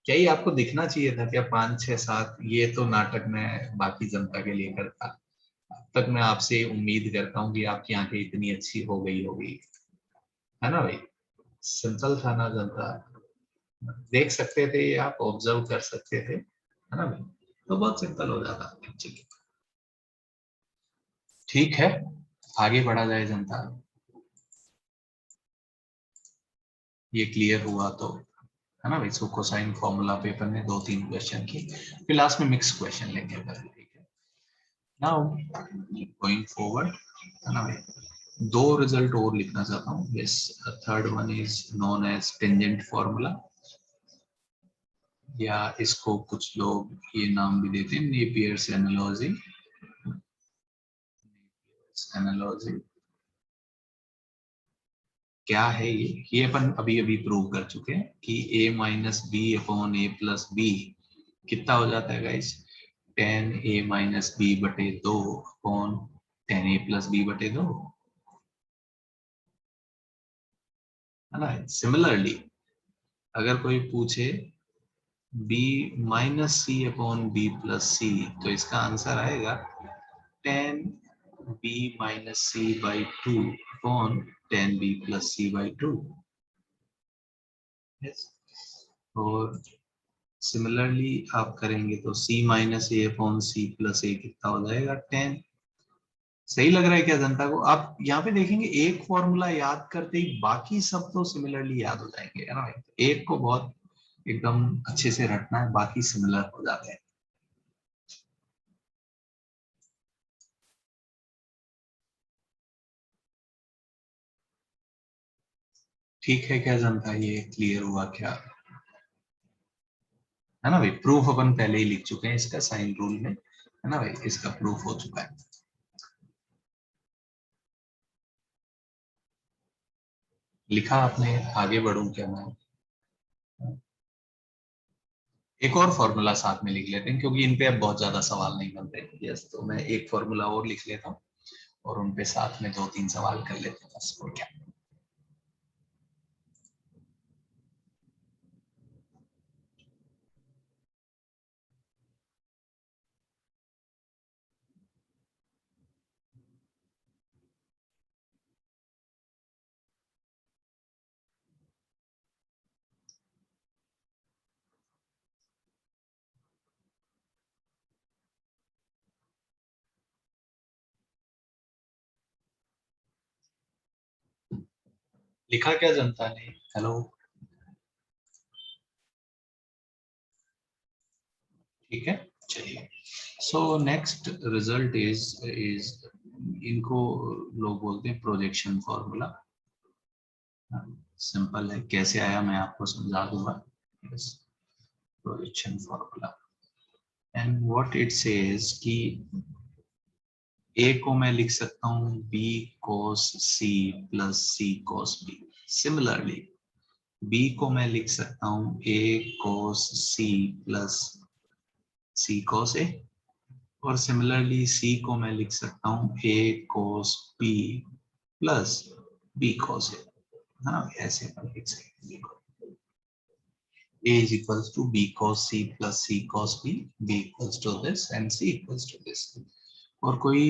क्या ये आपको दिखना चाहिए था क्या? 5 6 7, ये तो नाटक मैं बाकी जनता के लिए करता। अब तक मैं आपसे उम्मीद करता हूँ कि आपकी आंखें इतनी अच्छी हो गई होगी, है ना भाई? सिंपल था ना जनता? देख सकते थे, आप ऑब्जर्व कर सकते थे, है ना भाई? तो बहुत सिंपल हो जाता। ठीक है, आगे बढ़ा जाए जनता। ये क्लियर हुआ तो, है ना भाई? सो कोसाइन फॉर्मूला पेपर में 2 3 क्वेश्चन की, फिर लास्ट में मिक्स क्वेश्चन लेंगे फिर, ठीक है? नाउ गोइंग फॉरवर्ड, है ना भाई? 2 रिजल्ट और लिखना चाहता हूँ। Yes, third one is known as tangent formula, या इसको कुछ लोग ये नाम भी देते हैं नेपियर्स एनालॉजी। एनालॉजी क्या है ये अपन अभी अभी प्रूव कर चुके हैं कि a minus B upon a plus B कितना हो जाता है गाइस, 10a माइनस बी बटे 2 अपॉन 10a प्लस बी बटे 2, है ना। सिमिलरली अगर कोई पूछे b minus C upon B plus C, तो इसका आंसर आएगा 10b minus C by 2 upon 10b plus C by 2। और सिमिलरली आप करेंगे तो c minus A upon C plus A कितना हो जाएगा 10। सही लग रहा है क्या जनता को? आप यहाँ पे देखेंगे एक फॉर्मूला याद करते ही बाकी सब तो सिमिलरली याद हो जाएंगे, है ना भाई। एक को बहुत एकदम अच्छे से रटना है, बाकी सिमिलर हो जाते हैं। ठीक है क्या जनता, ये क्लियर हुआ क्या? है ना भाई, प्रूफ अपन पहले ही लिख चुके हैं इसका साइन रूल में, है ना भाई, इसका प्रूफ हो चुका है। लिखा आपने, आगे बढ़ूं क्या मैं? एक और फॉर्मूला साथ में लिख लेते हैं क्योंकि इन पे अब बहुत ज्यादा सवाल नहीं बनते। यस, तो मैं एक फॉर्मूला और लिख लेता हूँ और उन पे साथ में 2-3 सवाल कर लेते हैं बस, और क्या। लिखा क्या जनता ने? हेलो। ठीक है, चलिए। सो नेक्स्ट रिजल्ट इज इनको लोग बोलते हैं प्रोजेक्शन फॉर्मूला। सिंपल है, कैसे आया मैं आपको समझा दूंगा। Yes, projection formula and what it says कि ए को मैं लिख सकता हूँ बी कोस सी प्लस सी कोस बी। सिमिलरली बी को मैं लिख सकता हूँ ए कोस सी प्लस सी कोस ए, और सिमिलरली सी को मैं लिख सकता हूँ ए कोस बी प्लस बी कोस ए। हाँ, ऐसे मैं लिख सकते हैं। A is equals to b cos c plus c cos b, b equals to this and c equals to this। और कोई,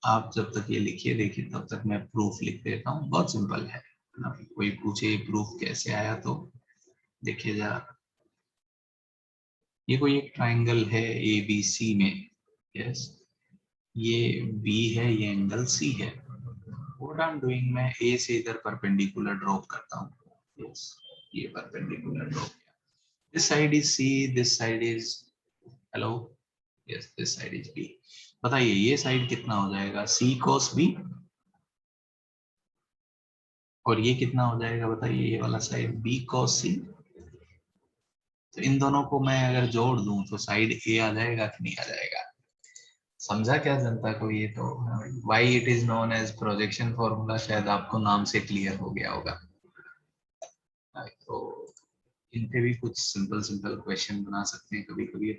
आप जब तक ये लिखिए देखिए तब तक मैं प्रूफ लिख देता हूँ, बहुत सिंपल है ना। कोई पूछे प्रूफ कैसे आया तो देखिए जरा। ये कोई एक ट्राइंगल है ए बी सी में। यस, ये बी है, ये एंगल सी है। व्हाट आई एम डूइंग, मैं ए से इधर परपेंडिकुलर ड्रॉप करता हूँ। यस, ये perpendicular drop. This side is C, this side is, hello, yes this side is B. बताइए ये साइड कितना हो जाएगा, सी cos बी, और ये कितना हो जाएगा बताइए, ये वाला साइड बी cos सी। तो इन दोनों को मैं अगर जोड़ दूं तो साइड ए आ जाएगा कि नहीं आ जाएगा? समझा क्या जनता को? ये तो why it is known as projection formula, शायद आपको नाम से क्लियर हो गया होगा। तो इन पे भी कुछ सिंपल सिंपल क्वेश्चन बना सकते हैं कभी कभी।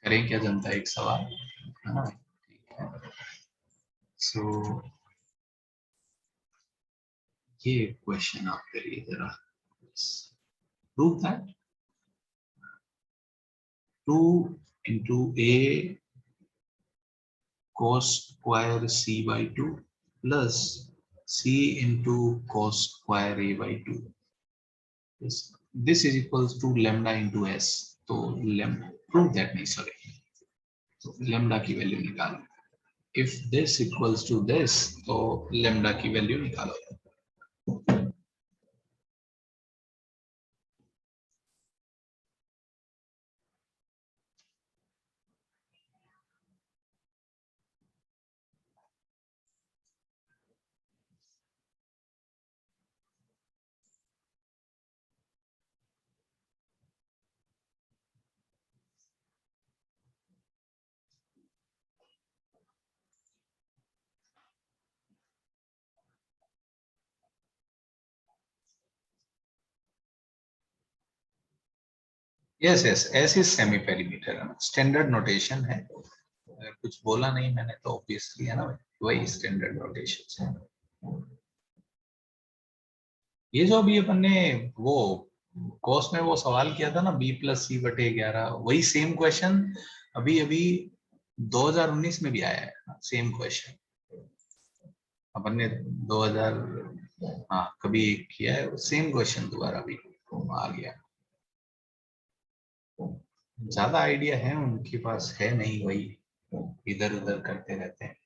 करें क्या जनता, एक सवाल, है ना? ठीक है, सो ये क्वेश्चन आप करिए जरा। Prove that 2 into a cos square c by 2 plus c into cos square a by 2, this is equals to lambda into s। तो lambda prove that, नहीं सॉरी, तो lambda की वैल्यू निकालो। if this equals to this, तो lambda की value निकालो। Yes yes, ऐसे semi perimeter standard notation है। अगर कुछ बोला नहीं मैंने तो ऑब्वियसली है ना, वही स्टैंडर्ड नोटेशन है। ये जो अभी अपन ने वो कोर्स में वो सवाल किया था ना, b+c/11, वही सेम क्वेश्चन अभी अभी 2019 में भी आया है, सेम क्वेश्चन अपन ने 2000, हाँ कभी किया है सेम क्वेश्चन, दोबारा भी आ गया। ज्यादा आइडिया है उनके पास है नहीं, वही इधर उधर करते रहते हैं।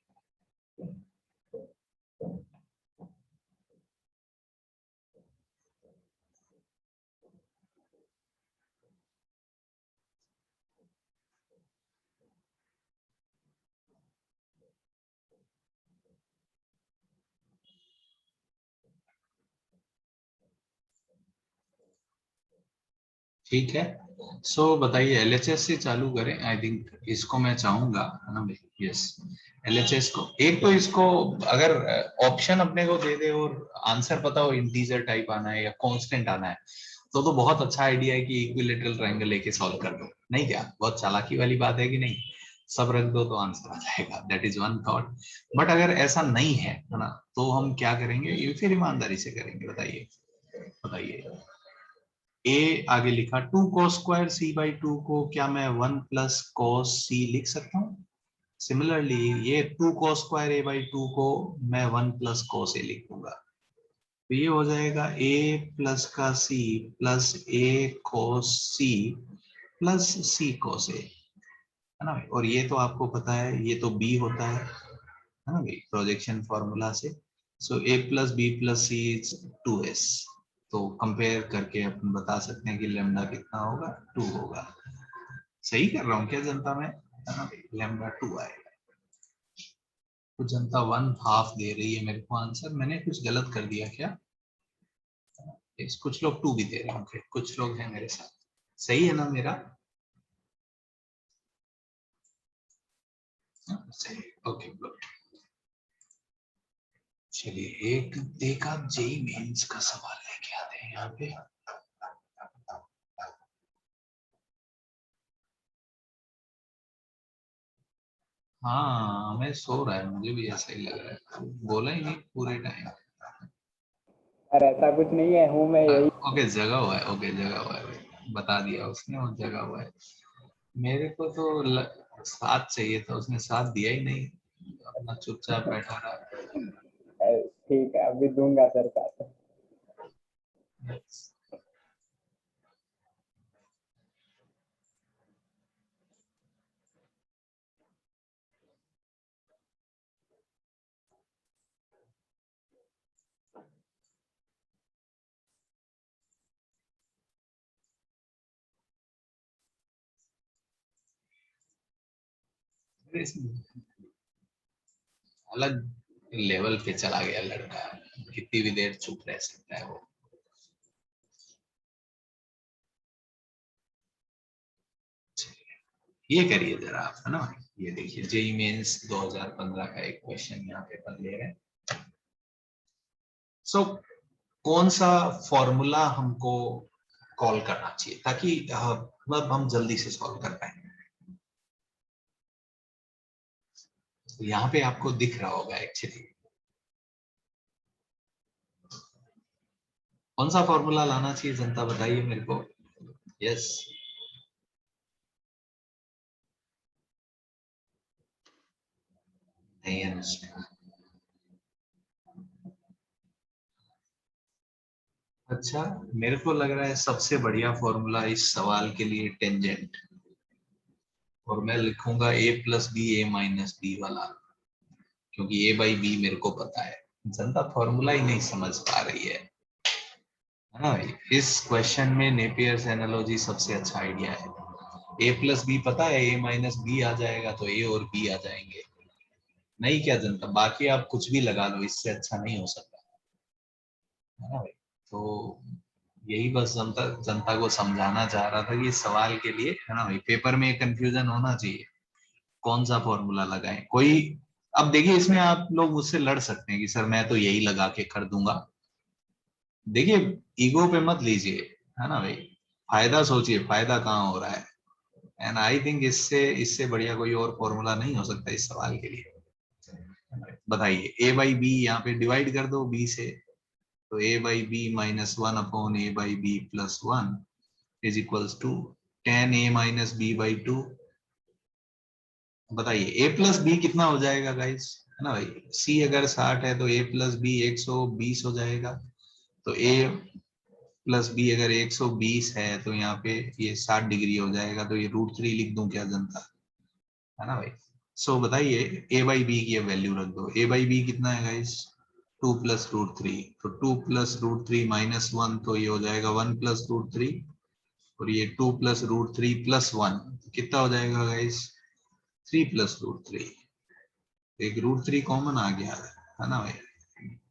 ठीक है, सो बताइए एलएचएस से चालू करें, आई थिंक इसको मैं चाहूंगा है ना भाई। यस, एलएचएस को एक तो इसको अगर ऑप्शन अपने को दे दे और आंसर पता हो इंटीजर टाइप आना है या कांस्टेंट आना है, तो बहुत अच्छा आइडिया है कि इक्विलेटरल ट्रायंगल लेके सॉल्व कर दो, नहीं क्या बहुत चालाकी वाली बात है कि नहीं, सब रख दो तो आंसर आ जाएगा, that is one thought. But अगर ऐसा नहीं है ना, तो हम क्या करेंगे, ये फिर ईमानदारी से करेंगे, बताइए बताइए। ए आगे लिखा 2 cos² c/2 को क्या मैं 1 + cos c लिख सकता हूँ? सिमिलरली ये 2 cos²a/2 को मैं 1 + cos a लिख दूंगा, तो ये हो जाएगा a+c plus a cos c plus c cos a, है ना भाई। और ये तो आपको पता है ये तो b होता है ना भाई, प्रोजेक्शन फॉर्मूला से। सो a+b+c = 2s, तो कंपेयर करके अपन बता सकते हैं कि लेमडा कितना होगा, 2 होगा। सही कर रहा हूँ क्या जनता में, है ना भाई, लेमडा 2 आएगा। तो जनता 1/2 दे रही है मेरे को आंसर, मैंने कुछ गलत कर दिया क्या? कुछ लोग 2 भी दे रहे होंगे, कुछ लोग हैं मेरे साथ, सही है ना मेरा? सही, ओके गुड। चलिए एक आप जेई मेंस का सवाल लेके आते हैं यहाँ पे। हाँ मैं सो रहा है, मुझे भी ऐसा ही लग रहा है, बोला ही नहीं पूरे टाइम। यार ऐसा कुछ नहीं है, हूँ मैं यही। ओके जगा हुआ है, ओके जगा हुआ है भाई, बता दिया उसने और जगा हुआ है। मेरे को तो साथ चाहिए था, उसने साथ दिया ही नहीं, अपना चुपचाप बैठा रहा। ठीक है, अभी दूंगा सर साथ। अलग लेवल पे चला गया लड़का, कितनी भी देर चुप रह सकता है वो। ये करिए जरा आप, है ना, ये देखिए जेई मेंस 2015 का एक क्वेश्चन यहाँ पे अपन ले रहे हैं। सो कौन सा फॉर्मूला हमको कॉल करना चाहिए ताकि मतलब हम जल्दी से सॉल्व कर पाए। तो यहाँ पे आपको दिख रहा होगा एक्चुअली कौन सा फॉर्मूला लाना चाहिए, जनता बताइए मेरे को। यस, नहीं अंडरस्टैंड। अच्छा, मेरे को लग रहा है सबसे बढ़िया फॉर्मूला इस सवाल के लिए टेंजेंट, और मैं लिखूंगा a+b a-b वाला, क्योंकि a/b मेरे को पता है। जनता फॉर्मूला ही नहीं समझ पा रही है ना भाई। इस क्वेश्चन में नेपियर्स एनालॉजी सबसे अच्छा आइडिया है। a+b पता है, a-b आ जाएगा तो a और b आ जाएंगे, नहीं क्या जनता, बाकी आप कुछ भी लगा लो, इससे अच्छा नहीं हो सकता, है ना भाई। तो यही बस जनता जनता को समझाना चाह रहा था कि इस सवाल के लिए, है ना भाई, पेपर में कंफ्यूजन होना चाहिए कौन सा फॉर्मूला लगाएं कोई। अब देखिए इसमें आप लोग मुझसे लड़ सकते हैं कि सर मैं तो यही लगा के कर दूंगा, देखिए ईगो पे मत लीजिए, है ना भाई। फायदा सोचिए, फायदा कहाँ हो रहा है। एंड आई थिंक इससे इससे बढ़िया कोई और फॉर्मूला नहीं हो सकता इस सवाल के लिए। बताइए, ए बाई बी यहाँ पे डिवाइड कर दो बी से, तो A by B minus one upon A by B plus one is equals to ten A minus B by two. बताइए ए प्लस बी कितना हो जाएगा गाइस, है ना भाई। सी अगर 60 है तो ए प्लस बी 120 हो जाएगा। तो ए प्लस बी अगर 120 है तो यहाँ पे ये 60 डिग्री हो जाएगा। तो ये √3 लिख दूं क्या जनता, है ना भाई। सो बताइए ए बाई बी की वैल्यू रख दो। ए बाई बी कितना है गाइस, 2 प्लस √3। तो 2 प्लस √3 माइनस वन, तो ये हो जाएगा 1 प्लस √3। और ये 2 प्लस √3 प्लस वन कितना हो जाएगा गाइस, 3 प्लस √3। एक √3 कॉमन आ गया है ना भाई,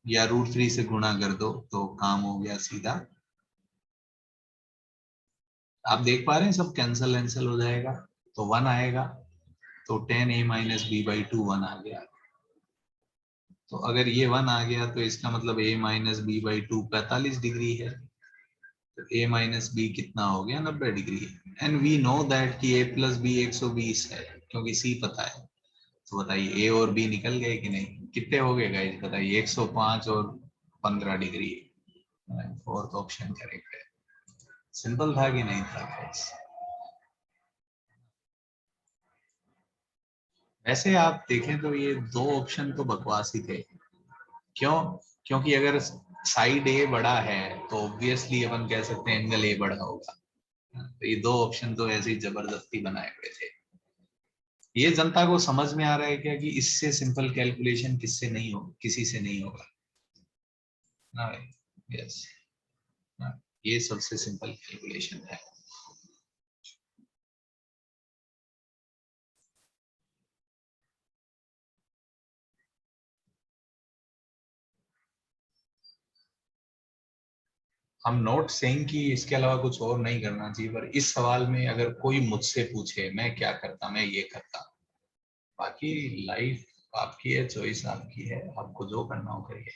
या √3 से गुणा कर दो तो काम हो गया सीधा। आप देख पा रहे हैं सब कैंसल वैंसल हो जाएगा, तो 1 आएगा। तो 10a minus B by two 1 आ गया। तो अगर ये 1 आ गया तो इसका मतलब a minus B by two 45 degree है। तो a माइनस बी कितना हो गया, 90 degree. And we know that कि a प्लस बी 120 है, क्योंकि c पता है। तो बताइए a और b निकल गए कि नहीं, कितने हो गए गाइस बताइए, 105 और 15 डिग्री। फोर्थ ऑप्शन करेक्ट है। सिंपल था कि नहीं था गाइस। वैसे आप देखें तो ये दो ऑप्शन तो बकवास ही थे। क्यों, क्योंकि अगर साइड ए बड़ा है तो ऑब्वियसली अपन कह सकते हैं एंगल ए बड़ा होगा। तो ये दो ऑप्शन तो ऐसे ही जबरदस्ती बनाए हुए थे। ये जनता को समझ में आ रहा है क्या कि इससे सिंपल कैलकुलेशन किससे नहीं हो, किसी से नहीं होगा ना। यस, ये सबसे सिंपल कैलकुलेशन है। हम नोट सेइंग कि इसके अलावा कुछ और नहीं करना चाहिए, पर इस सवाल में अगर कोई मुझसे पूछे मैं क्या करता, मैं ये करता। बाकी लाइफ आपकी है, चॉइस आपकी है, आपको जो करना हो करिए,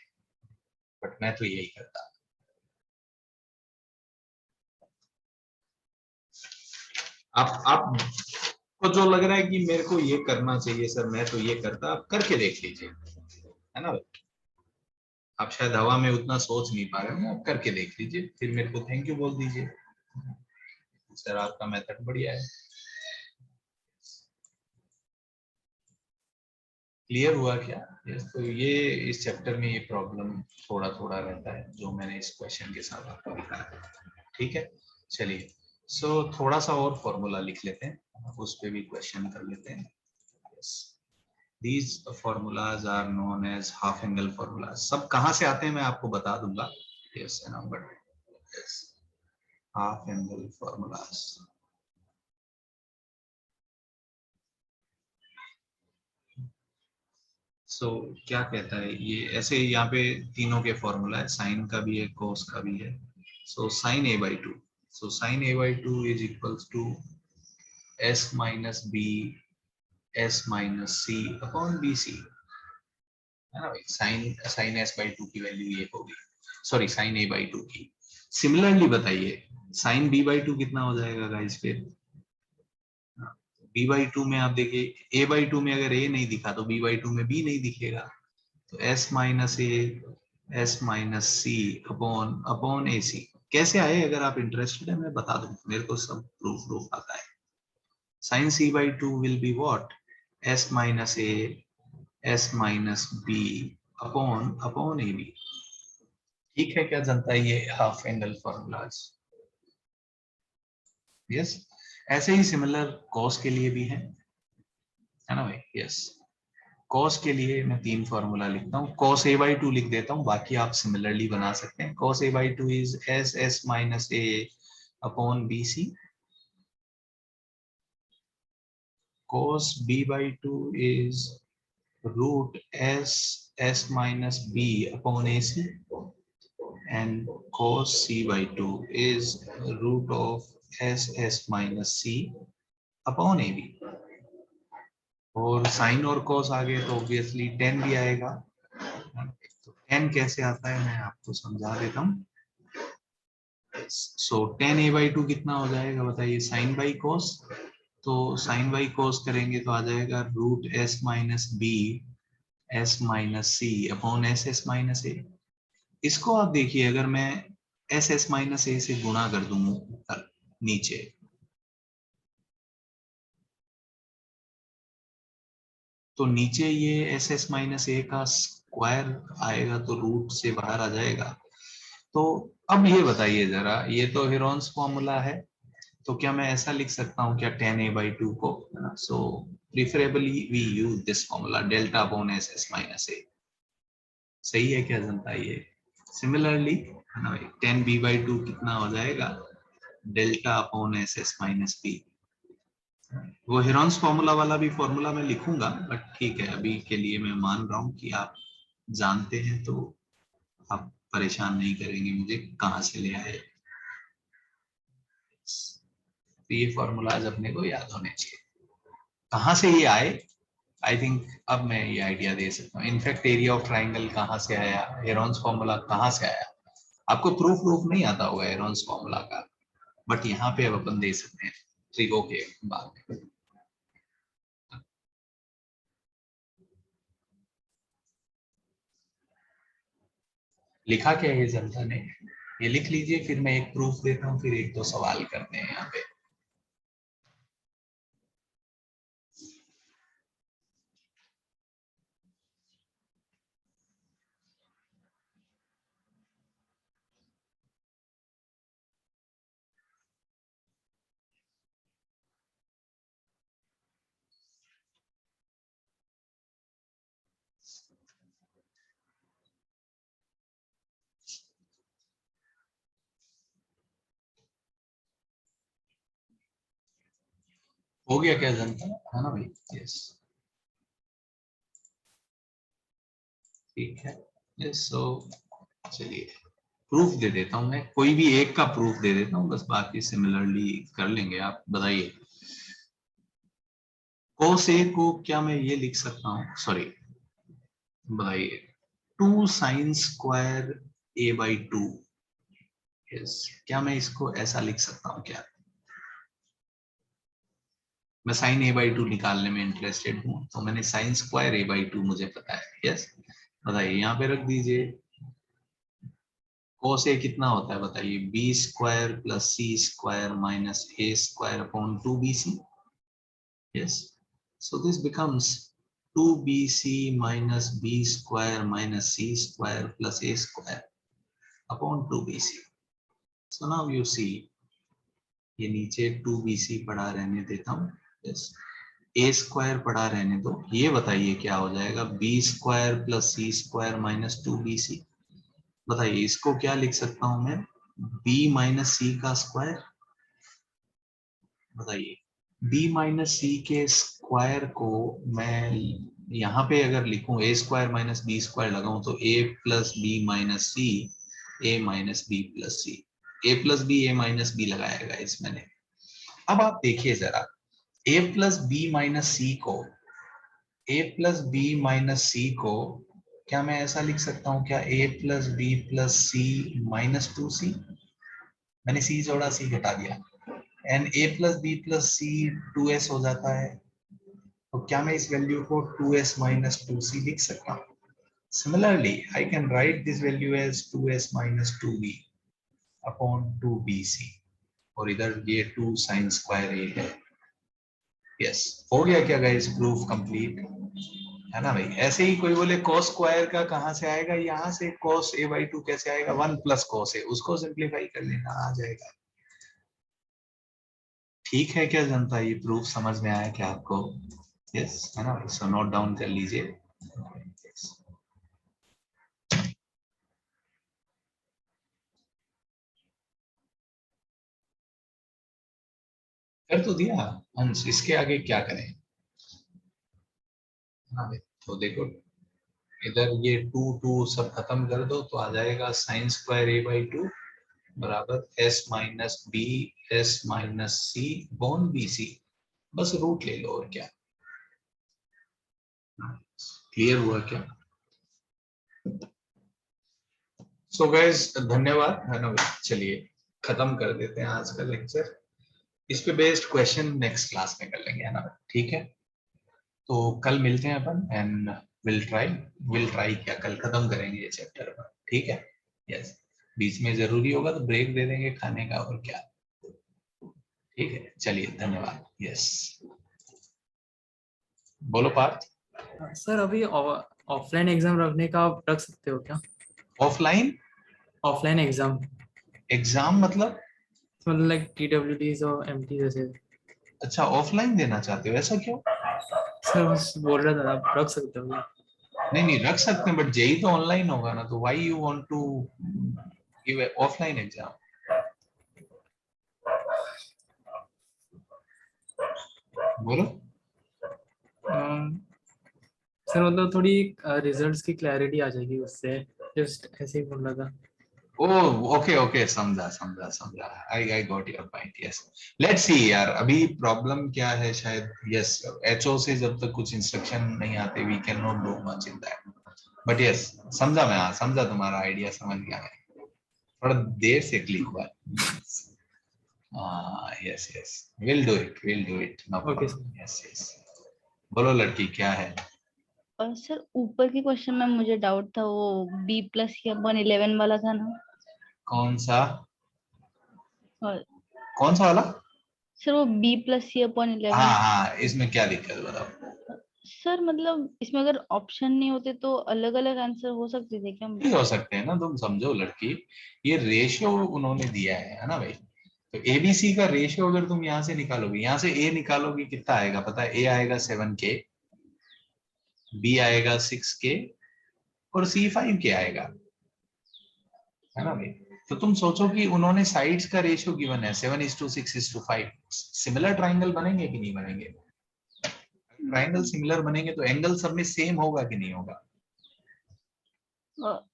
बट मैं तो यही करता। आप को जो लग रहा है कि मेरे को ये करना चाहिए सर, मैं तो ये करता, आप करके देख लीजिए, है ना। आप शायद हवा में उतना सोच नहीं पा रहे हो, आप करके देख लीजिए, फिर मेरे को थैंक यू बोल दीजिए, सर आपका मेथड बढ़िया है। क्लियर हुआ क्या। यस, तो ये इस चैप्टर में ये प्रॉब्लम थोड़ा थोड़ा रहता है जो मैंने इस क्वेश्चन के साथ आपको लिखा है। ठीक है, चलिए। सो थोड़ा सा और फॉर्मूला लिख लेते हैं, उस पर भी क्वेश्चन कर लेते हैं। Yes, these formulas are known as half angle formulas। सब कहाँ से आते हैं मैं आपको बता दूंगा। yes number, yes, half angle formulas। so क्या कहता है ये, ऐसे यहाँ पे तीनों के फॉर्मूला है, साइन का भी है, कोस का भी है। so sin a by 2, so sin a by 2 is equals to s minus b s minus c upon bc, है ना भाई। साइन एस बाई टू की वैल्यू ये होगी, sorry sine A by to की। सिमिलरली बताइए साइन बी बाई टू कितना हो जाएगा गाइस फिर। बी बाई टू में आप देखिए, ए बाई टू में अगर ए नहीं दिखा तो बी बाई टू में बी नहीं दिखेगा। तो S minus A S minus C upon upon A C. कैसे आए, अगर आप इंटरेस्टेड है मैं बता दूं, मेरे को सब प्रूफ प्रूफ आता है। Sine C by two will be what, S minus A S minus B upon upon A B. ठीक है क्या जनता, ये हाफ एंगल फॉर्मूलाज। यस, ऐसे ही सिमिलर कॉस के लिए भी है ना भाई। यस, कॉस के लिए मैं तीन फॉर्मूला लिखता हूँ, कॉस ए बाई टू लिख देता हूँ, बाकी आप सिमिलरली बना सकते हैं। Cos A by two is S S minus A upon B C. Cos B by two is root S S minus B upon A C, and cos c by 2 is root of s minus c upon ab। और sign और cos आ गए तो obviously tan भी आएगा। तो tan कैसे आता है मैं आपको समझा देता हूँ। Yes, so tan a by 2 कितना हो जाएगा बताइए, साइन बाई कोस। तो साइन बाई कोस करेंगे तो आ जाएगा root S minus B S minus C upon S S minus A. इसको आप देखिए, अगर मैं एस एस माइनस ए से गुणा कर दूं नीचे, तो नीचे ये एस एस माइनस ए का स्क्वायर आएगा तो रूट से बाहर आ जाएगा। तो अब ये बताइए जरा, ये तो हेरोन्स फॉर्मूला है, तो क्या मैं ऐसा लिख सकता हूँ क्या tan a by 2 को, है ना? So preferably we use this formula delta upon S S minus A. सही है क्या जनता? ये सिमिलरली है ना भाई, tan b by 2 कितना हो जाएगा, delta upon S S minus B. वो हेरोन्स फॉर्मूला वाला भी फॉर्मूला मैं लिखूंगा, बट ठीक है, अभी के लिए मैं मान रहा हूँ कि आप जानते हैं, तो आप परेशान नहीं करेंगे मुझे कहाँ से ले आए। तो ये फॉर्मूलाज अपने को याद होने चाहिए, कहाँ से ये आए। आई थिंक अब मैं ये आइडिया दे सकता हूँ, इनफैक्ट एरिया ऑफ ट्राइंगल कहाँ से आया, हेरोन्स फॉर्मूला कहाँ से आया। आपको प्रूफ प्रूफ नहीं आता होगा हेरोन्स फॉर्मूला का, बट यहाँ पे अब अपन दे सकते हैं ट्रिगो के बाद में। लिखा क्या है जनता ने, ये लिख लीजिए, फिर मैं एक प्रूफ देता हूँ, फिर एक दो सवाल करते हैं यहाँ पे। हो गया क्या जनता, है ना भाई? यस, ठीक है। यस, सो चलिए प्रूफ दे देता हूँ, मैं कोई भी एक का प्रूफ दे देता हूँ, बस बाकी सिमिलरली कर लेंगे। आप बताइए, कोस ए को क्या मैं ये लिख सकता हूँ, सॉरी बताइए, 2 sine square A by 2, yes, क्या मैं इसको ऐसा लिख सकता हूँ क्या? मैं साइन ए बाई 2 निकालने में इंटरेस्टेड हूँ, तो मैंने साइन स्क्वायर ए बाई 2 मुझे पता है। यस, बताइए, यहाँ पे रख दीजिए, कोस ए कितना होता है बताइए, B square plus C square minus A square upon 2bc। Yes, so this becomes 2bc minus b square minus c square plus a square upon 2bc. So now you see, ये नीचे 2bc पड़ा रहने देता हूँ, yes, a square पड़ा रहने दो। ये बताइए क्या हो जाएगा, b square plus c square minus 2bc। बताइए इसको क्या लिख सकता हूँ मैं, b माइनस सी का स्क्वायर। बताइए b माइनस सी के स्क्वायर को मैं यहाँ पे अगर लिखूं, A square minus B square लगाऊं, तो a plus B minus C, A minus B plus C, A plus B A minus B लगाएगा इस मैंने। अब आप देखिए जरा, a plus B minus C को, a plus B minus C को क्या मैं ऐसा लिख सकता हूँ क्या, a plus B plus C minus 2c। मैंने c जोड़ा, c घटा दिया, and a plus B plus C 2s हो जाता है। तो क्या मैं इस वैल्यू को 2s माइनस 2c लिख सकता हूँ? Similarly I can write this value as 2s minus 2b upon 2bc, और इधर ये 2 साइन स्क्वायर ए है। यस, हो गया क्या गाइस, प्रूफ कंप्लीट, है ना भाई? ऐसे ही कोई बोले cos स्क्वायर का कहां से आएगा, यहाँ से cos a by 2 कैसे आएगा, 1 प्लस cos a, उसको सिंप्लीफाई कर लेना, आ जाएगा। ठीक है क्या जनता, ये प्रूफ समझ में आया क्या आपको? यस, है ना? सो नोट डाउन कर लीजिए। कर तो दिया अंश, इसके आगे क्या करें? हाँ भाई, तो देखो, इधर ये 2 2 सब खत्म कर दो, तो आ जाएगा साइन स्क्वायर ए बाई 2 बराबर S minus B S minus C upon B सी। बस रूट ले लो, और क्या। क्लियर हुआ क्या? सो गाइस धन्यवाद, है ना भाई? चलिए खत्म कर देते हैं आज का लेक्चर। इस पे बेस्ड क्वेश्चन नेक्स्ट क्लास में कर लेंगे, है ना? ठीक है, तो कल मिलते हैं अपन एंड विल ट्राई क्या कल खत्म करेंगे ये चैप्टर पर, ठीक है? यस, बीच में जरूरी होगा तो ब्रेक दे देंगे खाने का, और क्या। ठीक है, चलिए, धन्यवाद। यस, बोलो पार्थ। सर अभी ऑफलाइन एग्जाम रखने का आप रख सकते हो क्या? ऑफलाइन ऑफलाइन एग्जाम एग्जाम मतलब? मतलब लाइक TWDs और MT जैसे। अच्छा, ऑफलाइन देना चाहते हो, ऐसा क्यों? सर बस बोल रहा था, आप रख सकते हो क्या? नहीं नहीं, रख सकते हैं, बट जेई तो ऑनलाइन होगा ना, तो why you want to give offline exam? बोलो। सर मतलब थोड़ी रिजल्ट्स की क्लैरिटी आ जाएगी उससे, जस्ट ऐसे ही बोल रहा था। ओह, ओके ओके, समझा समझा समझा, I got your point. Yes, let's see यार, अभी प्रॉब्लम क्या है शायद। यस, एचओ से जब तक कुछ इंस्ट्रक्शन नहीं आते, we can not do much in that. But yes, समझा मैं, हाँ समझा, तुम्हारा आइडिया समझ गया मैं, थोड़ा देर से क्लिक हुआ। Yes yes, will do it, no okay sir. Problem. Yes yes, बोलो लड़की, क्या है? और सर ऊपर के क्वेश्चन में मुझे डाउट था, वो B+ या 111 वाला था ना। कौन सा? और कौन सा वाला? सर वो B+ या 111। हाँ हाँ, इसमें क्या दिक्कत बताओ? सर मतलब इसमें अगर ऑप्शन नहीं होते तो अलग अलग आंसर हो सकते थे क्या? नहीं हो सकते हैं ना, तुम समझो लड़की, ये रेशियो उन्होंने दिया है ना भाई। तो एबीसी का रेशियो अगर तुम यहाँ से निकालोगे, यहाँ से ए निकालोगे, कितना आएगा पता है? ए आएगा 7K, बी आएगा 6K, और सी 5K आएगा, है ना भाई? तो तुम सोचो कि उन्होंने साइड्स का रेशियो गिवन है 7:6:5, सिमिलर ट्राइंगल बनेंगे कि नहीं बनेंगे? ट्राइंगल सिमिलर बनेंगे तो एंगल सब में सेम होगा कि नहीं होगा?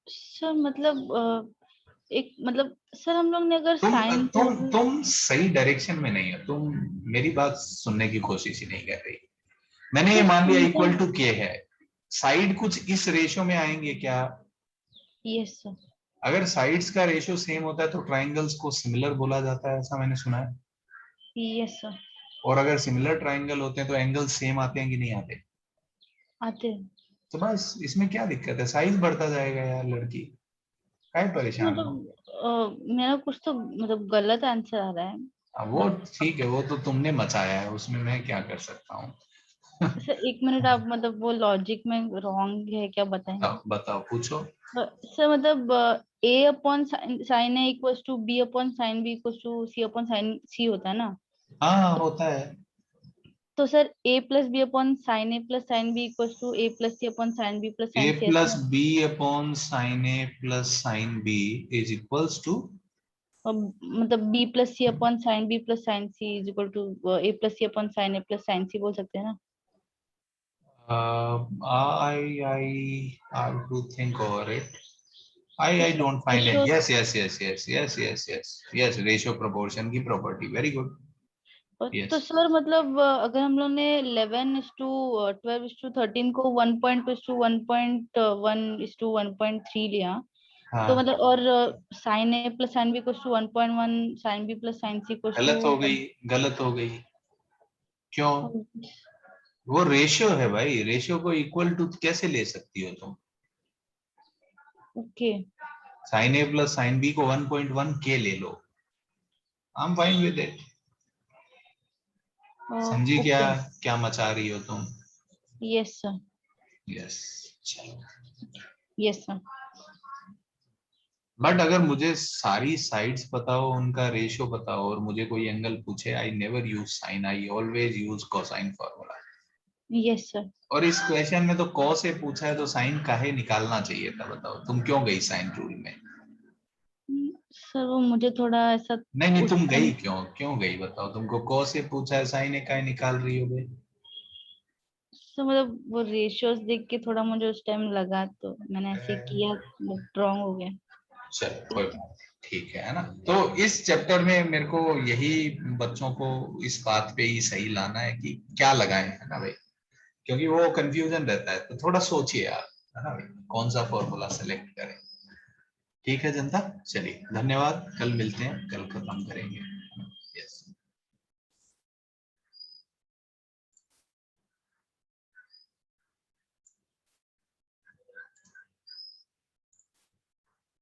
सर मतलब एक मतलब सर हम लोग ने अगर तुम साइन तुम सही डायरेक्शन में नहीं हो, तुम मेरी बात सुनने की कोशिश ही नहीं कर रही। मैंने ये मान लिया इक्वल टू के है, साइड कुछ इस रेशियो में आएंगे क्या? Yes sir. अगर साइड्स का रेशियो सेम होता है तो ट्राइंगल्स को सिमिलर बोला जाता है, ऐसा मैंने सुना है। Yes sir. और अगर सिमिलर ट्राइंगल होते हैं तो एंगल सेम आते हैं कि नहीं आते? आते हैं। तो बस इसमें क्या दिक्कत है, साइज बढ़ता जाएगा यार लड़की, काहे परेशान हो? मतलब मेरा कुछ तो मतलब गलत आंसर आ रहा है। अब वो ठीक है, वो तो तुमने मचाया है, उसमें मैं क्या कर सकता हूँ। सर 1 मिनट, आप मतलब वो लॉजिक में रॉन्ग है क्या बताएंगे? बताओ बताओ, पूछो। सर मतलब A/sin A = B/sin B = C/sin C होता है ना। हाँ होता है। तो sir A+B/sin A + sin B = A+C/sin B + A sin C ऐसा प्लस है। B upon sine A plus sine B is equals to, और मतलब B+C/sin B + sin C A+C/sin A + sin C बोल सकते हैं ना। I have to think over it. I don't find it. Ratio Yes. Ratio proportion की property. Very good. तो Yes. Sir मतलब अगर हम लोग ने 11:12:13 को 1.2:1.1:1.3 लिया, तो हाँ, मतलब और sin A + sin B = 1.1, sin B + sin C गलत हो = गई, गलत हो गई। क्यों? वो रेशियो है भाई, रेशियो को इक्वल टू कैसे ले सकती हो तुम? Okay. Sine A plus sine B को 1.1 के ले लो, I am fine with it. समझी क्या? ओके। क्या मचा रही हो तुम? Yes sir. यस, चलो। Yes sir. बट अगर मुझे सारी साइड्स पता हो, उनका रेशियो पता हो, और मुझे कोई एंगल पूछे, I never use sine, I always use cosine formula. Yes sir. और इस क्वेश्चन में तो कॉस से पूछा है, तो साइन काहे निकालना चाहिए था बताओ? तुम क्यों गई साइन रूल में? सर वो मुझे थोड़ा ऐसा नहीं नहीं, उस तुम टाइम। गई क्यों, क्यों गई बताओ? तुमको कॉस से पूछा है, साइन काहे निकाल रही हो गई? सर मतलब वो रेशियोज देख के थोड़ा मुझे उस टाइम लगा, तो मैंने ऐसे किया, रॉन्ग हो गया। चलो कोई बात नहीं, ठीक है ना? तो इस चैप्टर में मेरे को यही बच्चों को इस बात पे ही सही लाना है कि क्या लगाएं, है ना भाई? क्योंकि वो कंफ्यूजन रहता है, तो थोड़ा सोचिए आप, है ना भाई, कौन सा फॉर्मूला सेलेक्ट करें। ठीक है जनता, चलिए धन्यवाद, कल मिलते हैं, कल खत्म करेंगे।